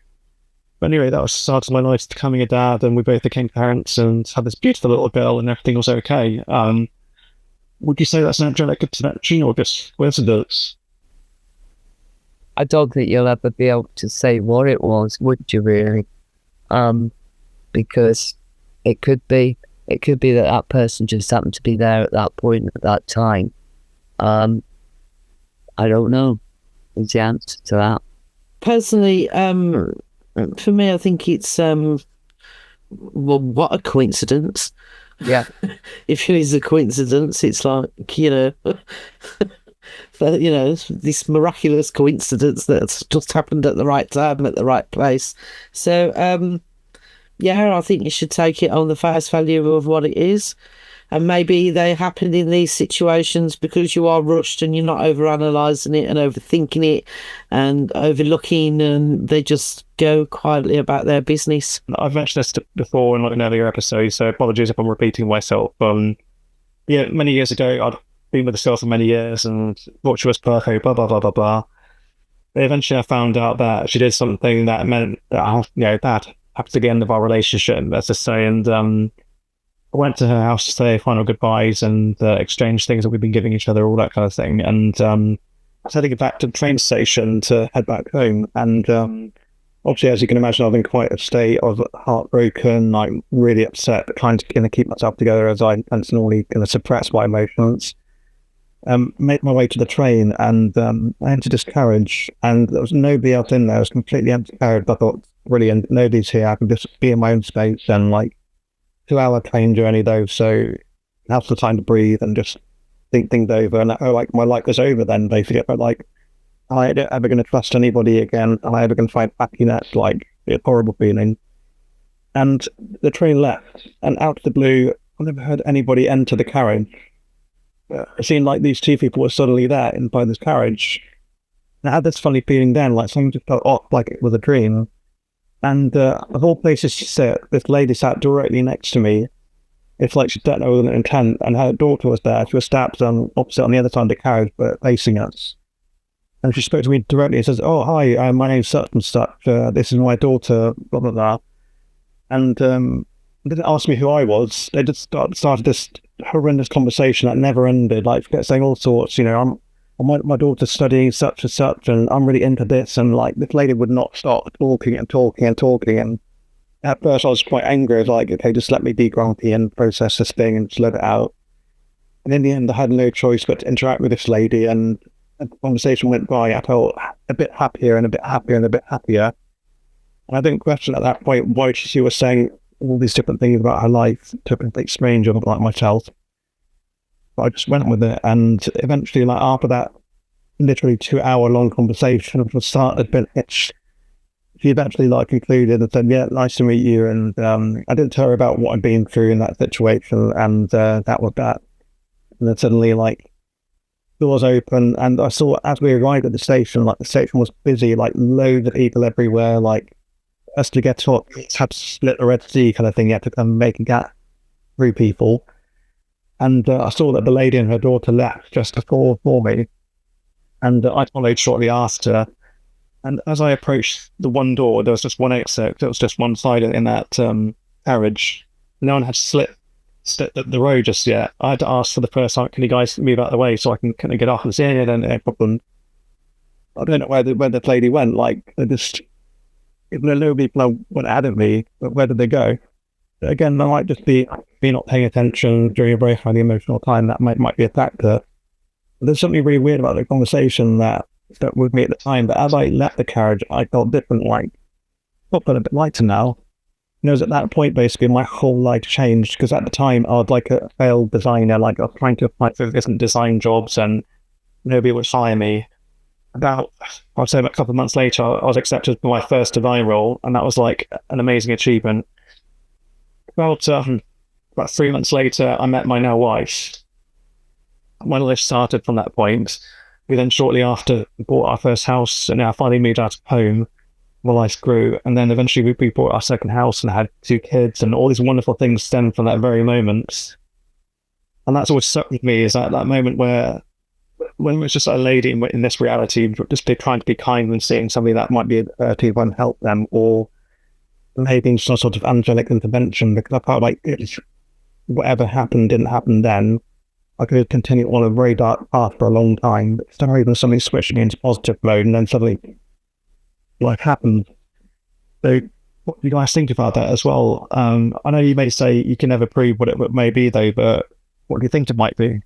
but anyway, that was the start of my life becoming a dad, and we both became parents and had this beautiful little girl, and everything was okay. Would you say that's an angelic intervention or just coincidence? I don't think you'll ever be able to say what it was, would you really? Because it could be that person just happened to be there at that point at that time. I don't know. is the answer to that. Personally, for me, I think it's well, what a coincidence. Yeah. If it is a coincidence, it's like, this miraculous coincidence that's just happened at the right time, at the right place. So, I think you should take it on the face value of what it is. And maybe they happen in these situations because you are rushed and you're not overanalyzing it and overthinking it and overlooking, and they just go quietly about their business. I've mentioned this before in an earlier episode, so apologies if I'm repeating myself. Many years ago, I'd been with this girl for many years and thought she was perfect, blah, blah, blah, blah, blah. But eventually I found out that she did something that meant that, that happened to the end of our relationship, let's just say, and I went to her house to say final goodbyes and exchange things that we've been giving each other, all that kind of thing. And I was heading back to the train station to head back home. And obviously, as you can imagine, I've been quite a state of heartbroken, like really upset, but trying to keep myself together as I normally suppress my emotions. Made my way to the train and I entered this carriage and there was nobody else in there. It was completely empty carriage. I thought, brilliant, nobody's here. I can just be in my own space and 2-hour train journey though, so have the time to breathe and just think things over. And my life was over then, basically. But am I ever going to trust anybody again? Am I ever going to find happiness? It's a horrible feeling. And the train left, and out of the blue, I never heard anybody enter the carriage. It seemed like these two people were suddenly there inside this carriage. And I had this funny feeling then, like something just felt off, like it was a dream. And of all places to sit, this lady sat directly next to me. It's like she didn't know with an intent, and her daughter was there. She was stabbed opposite on the other side of the carriage, but facing us. And she spoke to me directly and says, "Oh, hi, my name's such and such. This is my daughter, blah, blah, blah." And they didn't ask me who I was. They just started this horrendous conversation that never ended, saying all sorts, my daughter's studying such and such, and I'm really into this, and this lady would not stop talking and talking and talking. And at first I was quite angry. I was like, okay, just let me be grumpy and process this thing and just let it out. And in the end, I had no choice but to interact with this lady, and as the conversation went by, I felt a bit happier and a bit happier and a bit happier. And I didn't question at that point why she was saying all these different things about her life to a complete stranger like myself. But I just went with it, and eventually, after that literally 2-hour long conversation of the start had been hitched, she eventually concluded and said, "Yeah, nice to meet you." And I didn't tell her about what I'd been through in that situation, and that was that. And then suddenly, doors open, and I saw as we arrived at the station, the station was busy, loads of people everywhere. Us to get up, had to split the Red Sea kind of thing. You had to come make a gap through people. And I saw that the lady and her daughter left just before me. And I followed shortly after. And as I approached the one door, there was just one exit. There was just one side in that carriage. No one had split the road just yet. I had to ask for the first time, "Can you guys move out of the way so I can kind of get off?" And say, "Yeah, no problem." I don't know where the lady went. They just, even though nobody went at me, but where did they go? Again, that might just be not paying attention during a very highly emotional time. That might be a factor. But there's something really weird about the conversation that with me at the time. But as I left the carriage, I felt different. I felt a bit lighter now. It was at that point, basically, my whole life changed. Because at the time, I was a failed designer. I was trying to apply for different design jobs, and nobody would hire me. I'd say a couple of months later, I was accepted for my first design role, and that was an amazing achievement. About 3 months later, I met my now wife. My life started from that point. We then shortly after bought our first house, and I finally moved out of home. My life grew, and then eventually we bought our second house and had 2 kids, and all these wonderful things stemmed from that very moment. And that's always stuck with me, is that moment when it was just a lady in this reality, just trying to be kind and seeing somebody that might be to and help them, or maybe some sort of angelic intervention, because I felt whatever happened didn't happen then. I could continue on a very dark path for a long time, but for some reason something switching into positive mode, and then suddenly life happened. So what do you guys think about that as well? I know you may say you can never prove what it may be though, but what do you think it might be?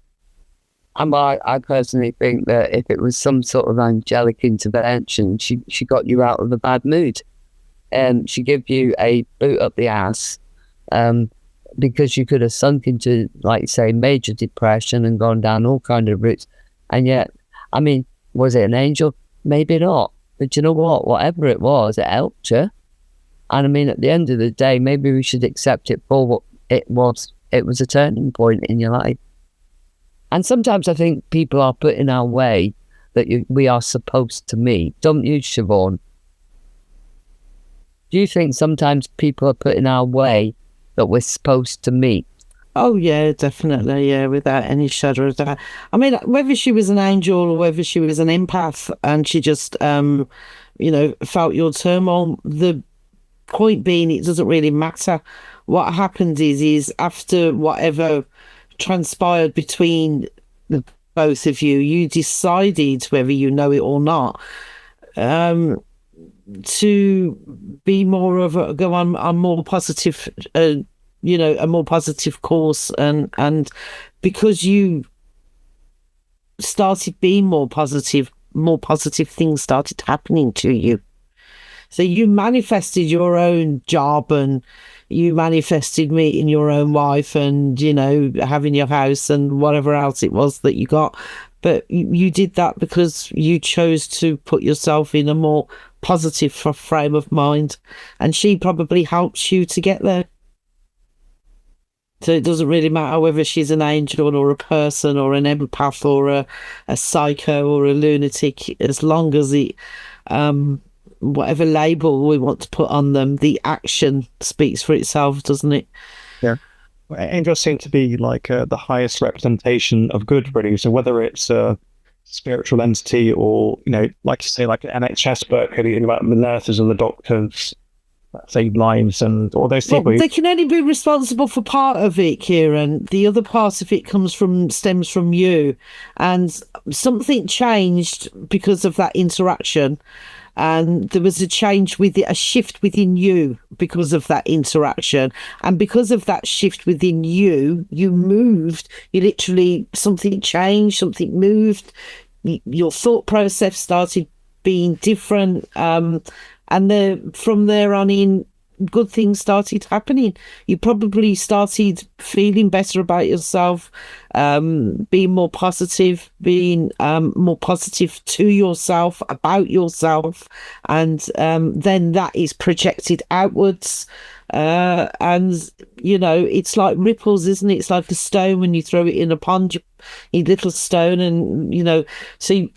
I personally think that if it was some sort of angelic intervention, she got you out of a bad mood. She give you a boot up the ass, because you could have sunk into, like, say, major depression and gone down all kind of routes. And yet, I mean, was it an angel? Maybe not. But you know what? Whatever it was, it helped you. And I mean, at the end of the day, maybe we should accept it for what it was. It was a turning point in your life. And sometimes I think people are put in our way that we are supposed to meet. Don't you, Siobhan? Do you think sometimes people are put in our way that we're supposed to meet? Oh, yeah, definitely, yeah, without any shadow of doubt. I mean, whether she was an angel or whether she was an empath and she just, felt your turmoil, the point being, it doesn't really matter. What happened is after whatever transpired between the both of you, you decided, whether you know it or not, to be more of go on a more positive, a more positive course, and because you started being more positive things started happening to you. So you manifested your own job, and you manifested meeting your own wife, and, having your house and whatever else it was that you got. But you did that because you chose to put yourself in a more positive frame of mind. And she probably helps you to get there. So it doesn't really matter whether she's an angel or a person or an empath or a psycho or a lunatic, as long as it... whatever label we want to put on them, the action speaks for itself, doesn't it? Yeah. Well, angels seem to be like the highest representation of good, really. So whether it's a spiritual entity or, like you say, like an NHS book, about the nurses and the doctors that save lives and all those people. Well, they can only be responsible for part of it, Kieran. The other part of it stems from you. And something changed because of that interaction. And there was a shift within you because of that interaction. And because of that shift within you, you moved. Something changed, something moved. Your thought process started being different. And from there on in, good things started happening. You probably started feeling better about yourself, being more positive, being more positive to yourself, about yourself, and then that is projected outwards. And it's like ripples, isn't it? It's like a stone when you throw it in a pond, a little stone, and so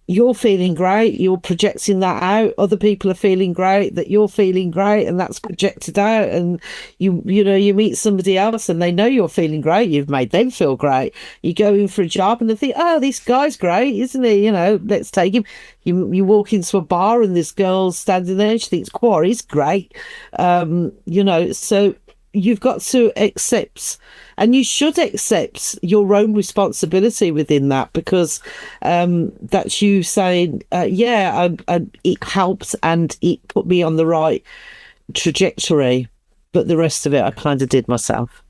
you're feeling great, you're projecting that out. Other people are feeling great, that you're feeling great, and that's projected out. And you meet somebody else and they know you're feeling great, you've made them feel great. You go in for a job and they think, oh, this guy's great, isn't he? Let's take him. You walk into a bar and this girl's standing there and she thinks, he's great. So you've got to accept, and you should accept, your own responsibility within that, because that's you saying, it helped and it put me on the right trajectory, but the rest of it I kind of did myself,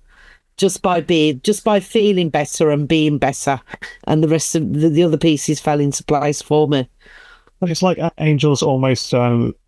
just by feeling better and being better, and the rest of the other pieces fell into place for me. It's like angels almost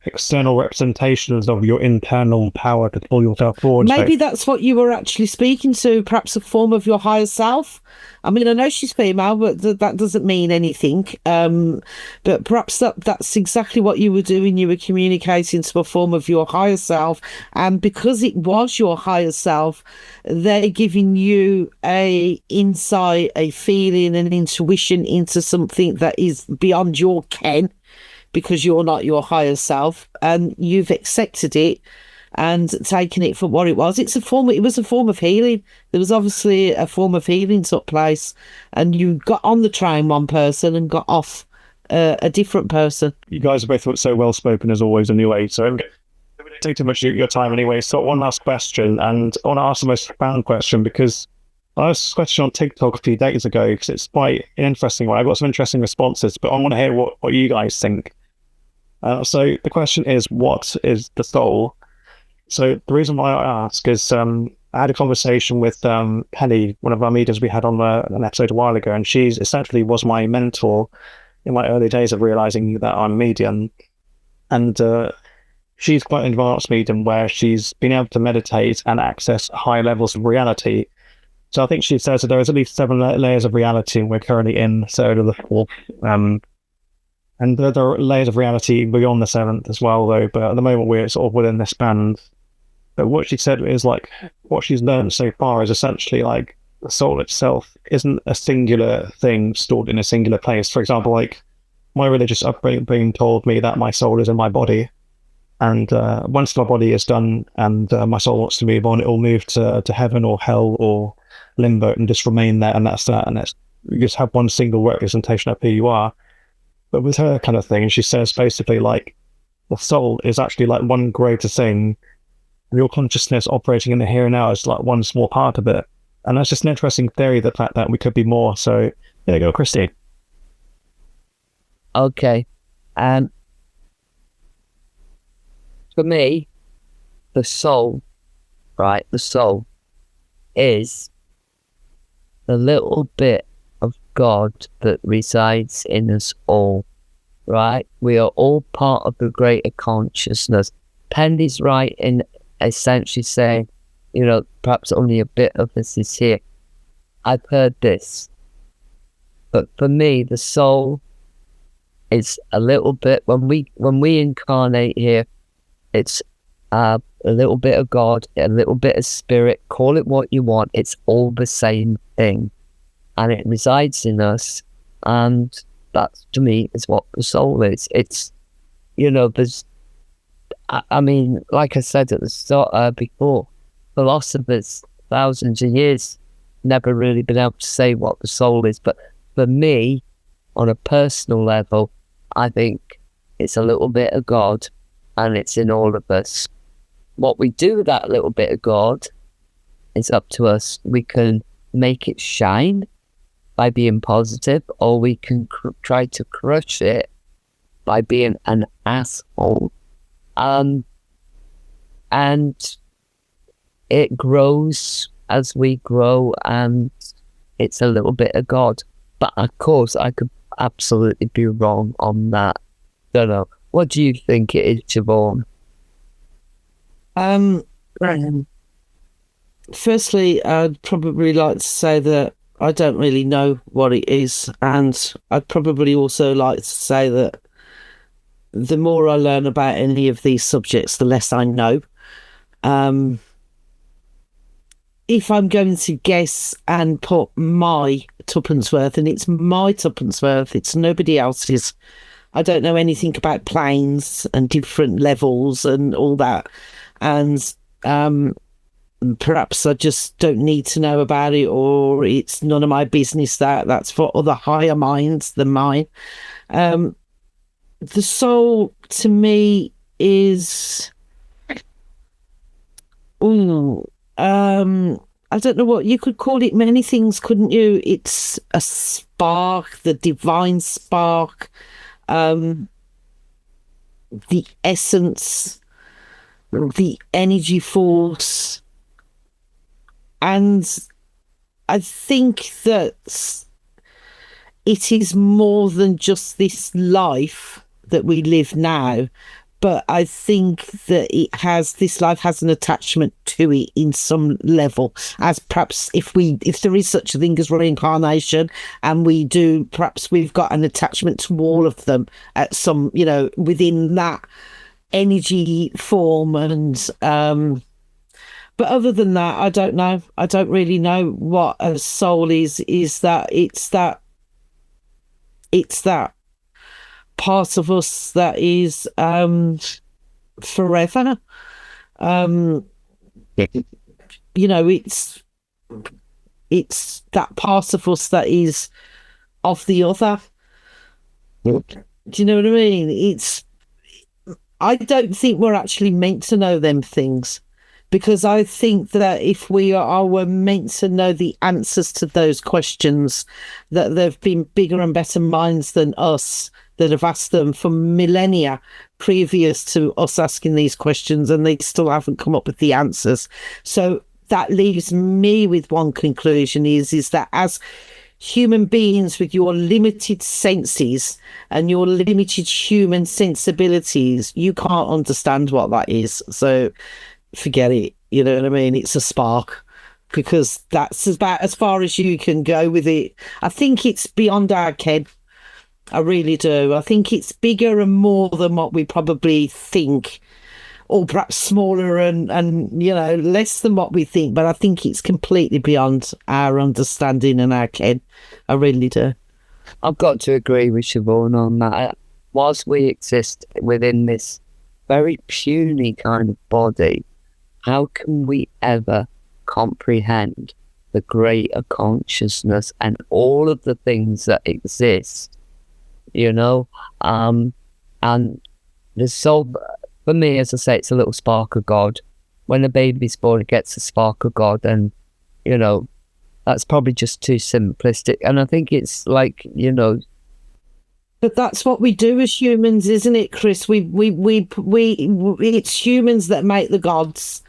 external representations of your internal power to pull yourself forward. Maybe that's what you were actually speaking to, perhaps a form of your higher self. I mean, I know she's female, but that doesn't mean anything. But perhaps that's exactly what you were doing. You were communicating to a form of your higher self. And because it was your higher self, they're giving you a insight, a feeling, an intuition into something that is beyond your ken, because you're not your higher self, and you've accepted it and taken it for what it was. It was a form of healing. There was obviously a form of healing took place, and you got on the train one person and got off a different person. You guys are both so well spoken as always anyway, so we don't take too much of your time anyway. So one last question, and I want to ask the most profound question, because I asked this question on TikTok a few days ago, because it's quite an interesting one. I got some interesting responses, but I want to hear what you guys think. So the question is, what is the soul? So the reason why I ask is I had a conversation with Penny, one of our mediums we had on an episode a while ago, and she's essentially was my mentor in my early days of realizing that I'm a medium. And she's quite an advanced medium where she's been able to meditate and access high levels of reality. So I think she says that there is at least 7 layers of reality, and we're currently in third of the 4th. And there are layers of reality beyond the 7th as well, though. But at the moment, we're sort of within this band. But what she said is like, what she's learned so far is essentially like the soul itself isn't a singular thing stored in a singular place. For example, like my religious upbringing told me that my soul is in my body. And once my body is done and my soul wants to move on, it will move to heaven or hell or limbo and just remain there. And that's that. And you just have one single representation of who you are. But with her kind of thing, she says basically like the soul is actually like one greater thing. Your consciousness operating in the here and now is like one small part of it. And that's just an interesting theory, the fact that we could be more. So there you go, Christy. Okay. For me, the soul, right? The soul is the little bit of God that resides in us all, right? We are all part of the greater consciousness. Pendy's right in essentially saying, perhaps only a bit of this is here. I've heard this. But for me, the soul is a little bit, when we incarnate here, it's a little bit of God, a little bit of spirit, call it what you want, it's all the same thing. And it resides in us. And that, to me, is what the soul is. It's, there's, I mean, like I said at the start before, philosophers, thousands of years, never really been able to say what the soul is. But for me, on a personal level, I think it's a little bit of God, and it's in all of us. What we do with that little bit of God is up to us. We can make it shine by being positive, or we can try to crush it by being an asshole. And it grows as we grow, and it's a little bit of God. But of course, I could absolutely be wrong on that. Don't know. What do you think it is, Siobhan? Firstly, I'd probably like to say that I don't really know what it is, and I'd probably also like to say that the more I learn about any of these subjects, the less I know. If I'm going to guess and put my tuppence worth, and it's my tuppence worth, it's nobody else's. I don't know anything about planes and different levels and all that. And perhaps I just don't need to know about it, or it's none of my business. That's for other higher minds than mine. The soul, to me, is... I don't know what you could call it. Many things, couldn't you? It's a spark, the divine spark, the essence, the energy force. And I think that it is more than just this life that we live now, but I think that this life has an attachment to it in some level, as perhaps if there is such a thing as reincarnation, and perhaps we've got an attachment to all of them at some, within that energy form. And but other than that, I don't know. I don't really know what a soul is. Is that it's that part of us that is forever. It's that part of us that is of the other. Do you know what I mean? I don't think we're actually meant to know them things, because I think that if we're meant to know the answers to those questions, that there have been bigger and better minds than us that have asked them for millennia previous to us asking these questions, and they still haven't come up with the answers. So that leaves me with one conclusion is that as human beings with your limited senses and your limited human sensibilities, you can't understand what that is. So forget it. You know what I mean? It's a spark, because that's about as far as you can go with it. I think it's beyond our ken. I really do. I think it's bigger and more than what we probably think, or perhaps smaller and you know, less than what we think. But I think it's completely beyond our understanding and our ken. I really do. I've got to agree with Siobhan on that. Whilst we exist within this very puny kind of body, how can we ever comprehend the greater consciousness and all of the things that exist, you know? And there's so, for me, as I say, it's a little spark of God. When a baby's born, it gets a spark of God, and, you know, that's probably just too simplistic. And I think it's like, you know, but that's what we do as humans, isn't it, Chris? We it's humans that make the gods.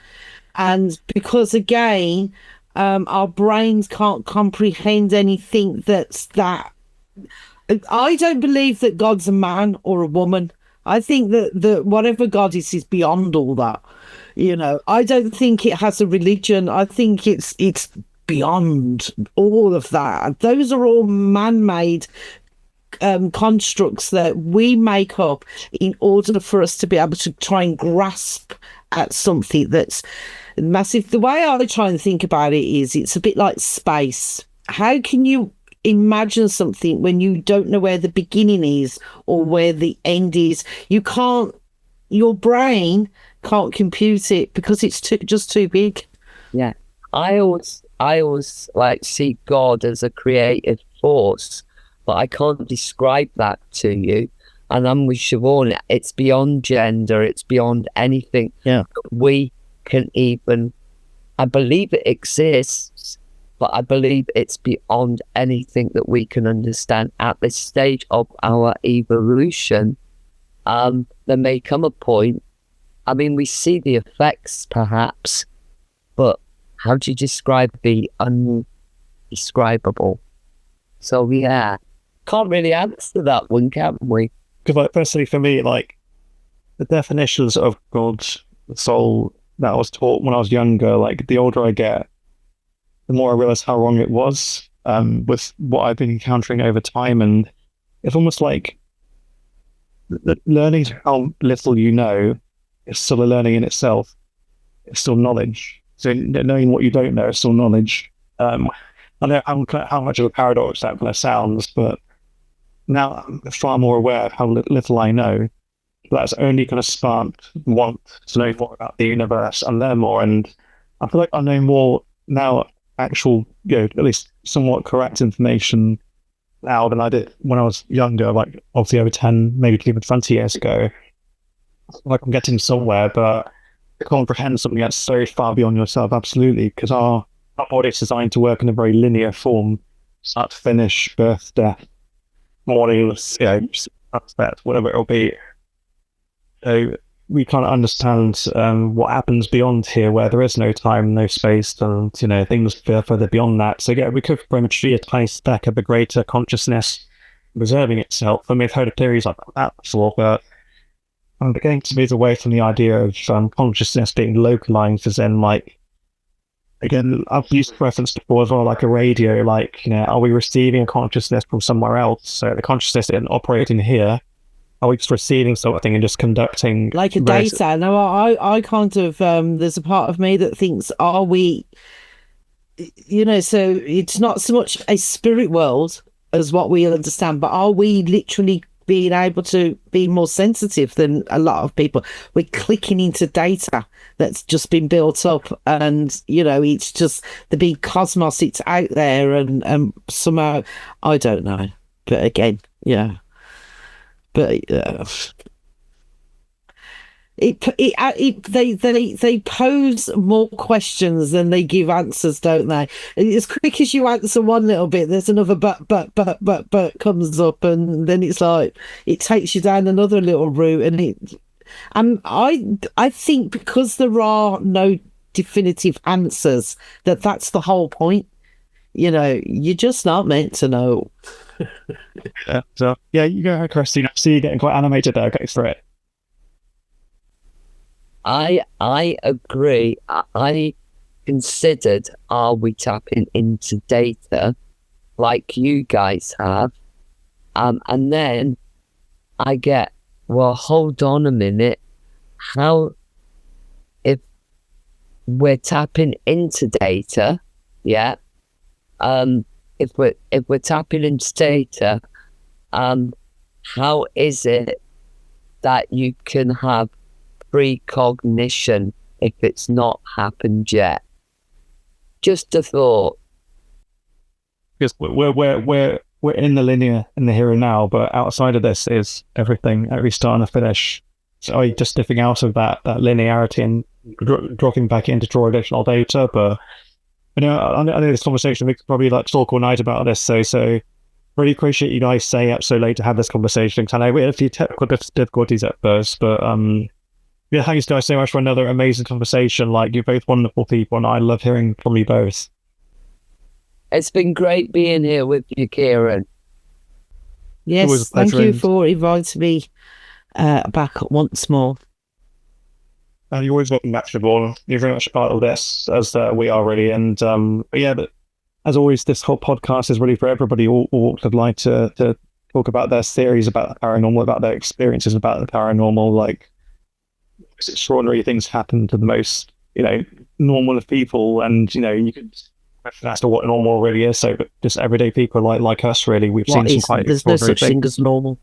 And because, again, our brains can't comprehend anything that's that. I don't believe that God's a man or a woman. I think that whatever God is beyond all that. You know, I don't think it has a religion. I think it's beyond all of that. Those are all man-made constructs that we make up in order for us to be able to try and grasp at something that's massive. The way I try and think about it is, it's a bit like space. How can you imagine something when you don't know where the beginning is or where the end is? You can't, your brain can't compute it because it's just too big. Yeah. I always like see God as a creative force, but I can't describe that to you. And I'm with Siobhan, it's beyond gender, it's beyond anything. Yeah. We can even, I believe it exists, but I believe it's beyond anything that we can understand at this stage of our evolution. There may come a point, I mean, we see the effects perhaps, but how do you describe the undescribable? So yeah, can't really answer that one, can we? Because, like, personally for me, like, the definitions of God's soul that I was taught when I was younger, like, the older I get, the more I realize how wrong it was, with what I've been encountering over time. And it's almost like learning how little you know is still a learning in itself. It's still knowledge. So knowing what you don't know is still knowledge. I know how much of a paradox that kind of sounds, but now I'm far more aware of how little I know. That's only kind of sparked want to know more about the universe and learn more. And I feel like I know more now, actual, you know, at least somewhat correct information now than I did when I was younger, like obviously over 10, maybe even 20 years ago. Like, I'm getting somewhere, but to comprehend something that's so far beyond yourself, absolutely, because our body is designed to work in a very linear form, start to finish, birth, death, mornings, you know, aspect, whatever it'll be. So we can't understand what happens beyond here, where there is no time, no space, and, you know, things further beyond that. So yeah, we could very much see a tiny speck of a greater consciousness reserving itself. I mean, I've heard of theories like that before, but I'm beginning to move away from the idea of consciousness being localized, as in, like, again, I've used reference before as well, like a radio, like, you know, are we receiving a consciousness from somewhere else? So the consciousness isn't operating here. Are we just receiving something and just conducting? Like a data. No, I kind of, there's a part of me that thinks, are we, you know, so it's not so much a spirit world as what we understand, but are we literally being able to be more sensitive than a lot of people? We're clicking into data that's just been built up, and, you know, it's just the big cosmos, it's out there, and somehow, I don't know, but again, yeah, but they pose more questions than they give answers, don't they? As quick as you answer one little bit, there's another but comes up, and then it's like it takes you down another little route, and I think because there are no definitive answers, that's the whole point. You know, you're just not meant to know. Yeah. So yeah, you go ahead, Christine. I see you getting quite animated there. Okay, for it. I agree. I considered, are we tapping into data like you guys have? And then I get, well, hold on a minute. How, if we're tapping into data, yeah, if we're tapping into data, how is it that you can have precognition if it's not happened yet? Just a thought. Because we're in the linear, in the here and now, but outside of this is everything, every start and a finish. So are you just dipping out of that linearity and dropping back in to draw additional data? But you know, I know this conversation, we could probably like talk all night about this. So really appreciate you guys staying up so late to have this conversation. I know we had a few technical difficulties at first, but yeah, thanks guys so much for another amazing conversation. Like, you're both wonderful people, and I love hearing from you both. It's been great being here with you, Kieran. Yes, thank you for inviting me back once more. And you're always welcome back, Siobhan. You're very much a part of this, as we are really. And but as always, this whole podcast is really for everybody. All walks of life to talk about their theories about the paranormal, about their experiences about the paranormal. Like, extraordinary things happen to the most, you know, normal of people, and you know, you could question as to what normal really is. So, but just everyday people like us, really, we've seen some quite. There's no such thing as normal.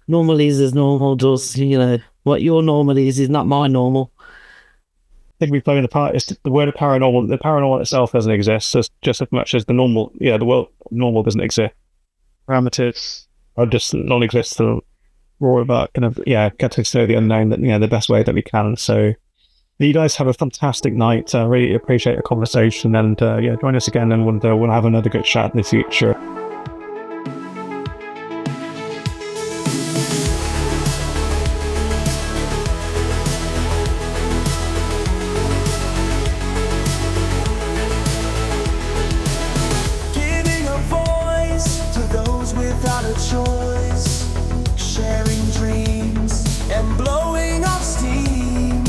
Normal is as normal does. You know, what your normal is not my normal. I think we've played in the part. It's the word of paranormal. The paranormal itself doesn't exist, just as much as the normal. Yeah, the world normal doesn't exist. Parameters are just non-existent. We're all about kind of getting to know the unknown, that the best way that we can. So you guys have a fantastic night. Really appreciate the conversation, and join us again, and we'll have another good chat in the future. Giving a voice to those without a choice, sharing dreams and blowing off steam.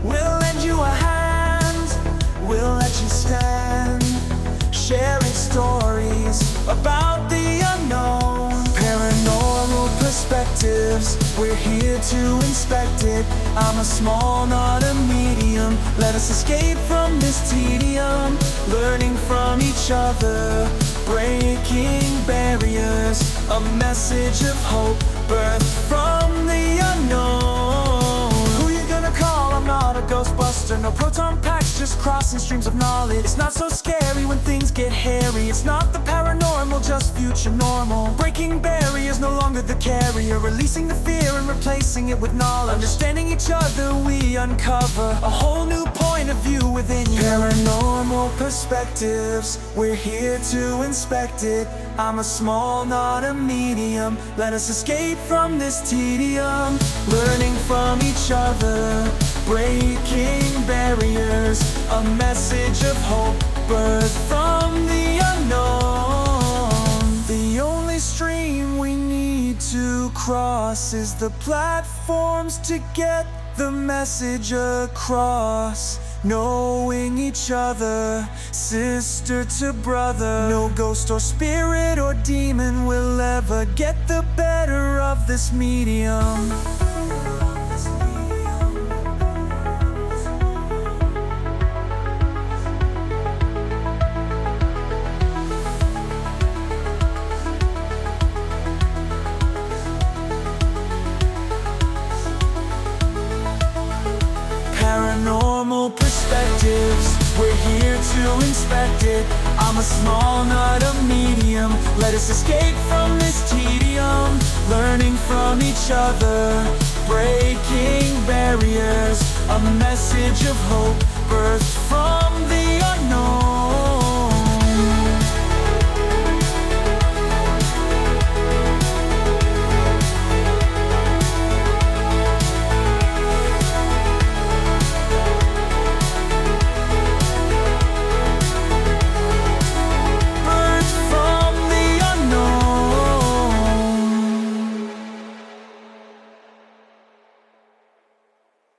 We'll lend you a hand, we'll let you stand, sharing stories about the unknown. Paranormal perspectives, we're here to inspect it. I'm a small, not a medium. Let us escape from this tedium, learning from each other, breaking barriers, a message of hope, birth from the unknown. Who you gonna call? I'm not a ghostbuster, no proton packs, just crossing streams of knowledge. It's not so scary when things get hairy. It's not the paranormal, just future normal. Breaking barriers, no longer the carrier, releasing the fear and replacing it with knowledge. Understanding each other, we uncover a whole new point of view within you. Paranormal perspectives, we're here to inspect it. I'm a small, not a medium. Let us escape from this tedium, learning from each other, breaking barriers, a message of hope, birth from the unknown. The only stream we need to cross is the platforms to get the message across. Knowing each other, sister to brother. No ghost or spirit or demon will ever get the better of this medium. Paranormal perspectives, we're here to inspect it. I'm a small, not a medium. Let us escape from this tedium, learning from each other, breaking barriers, a message of hope,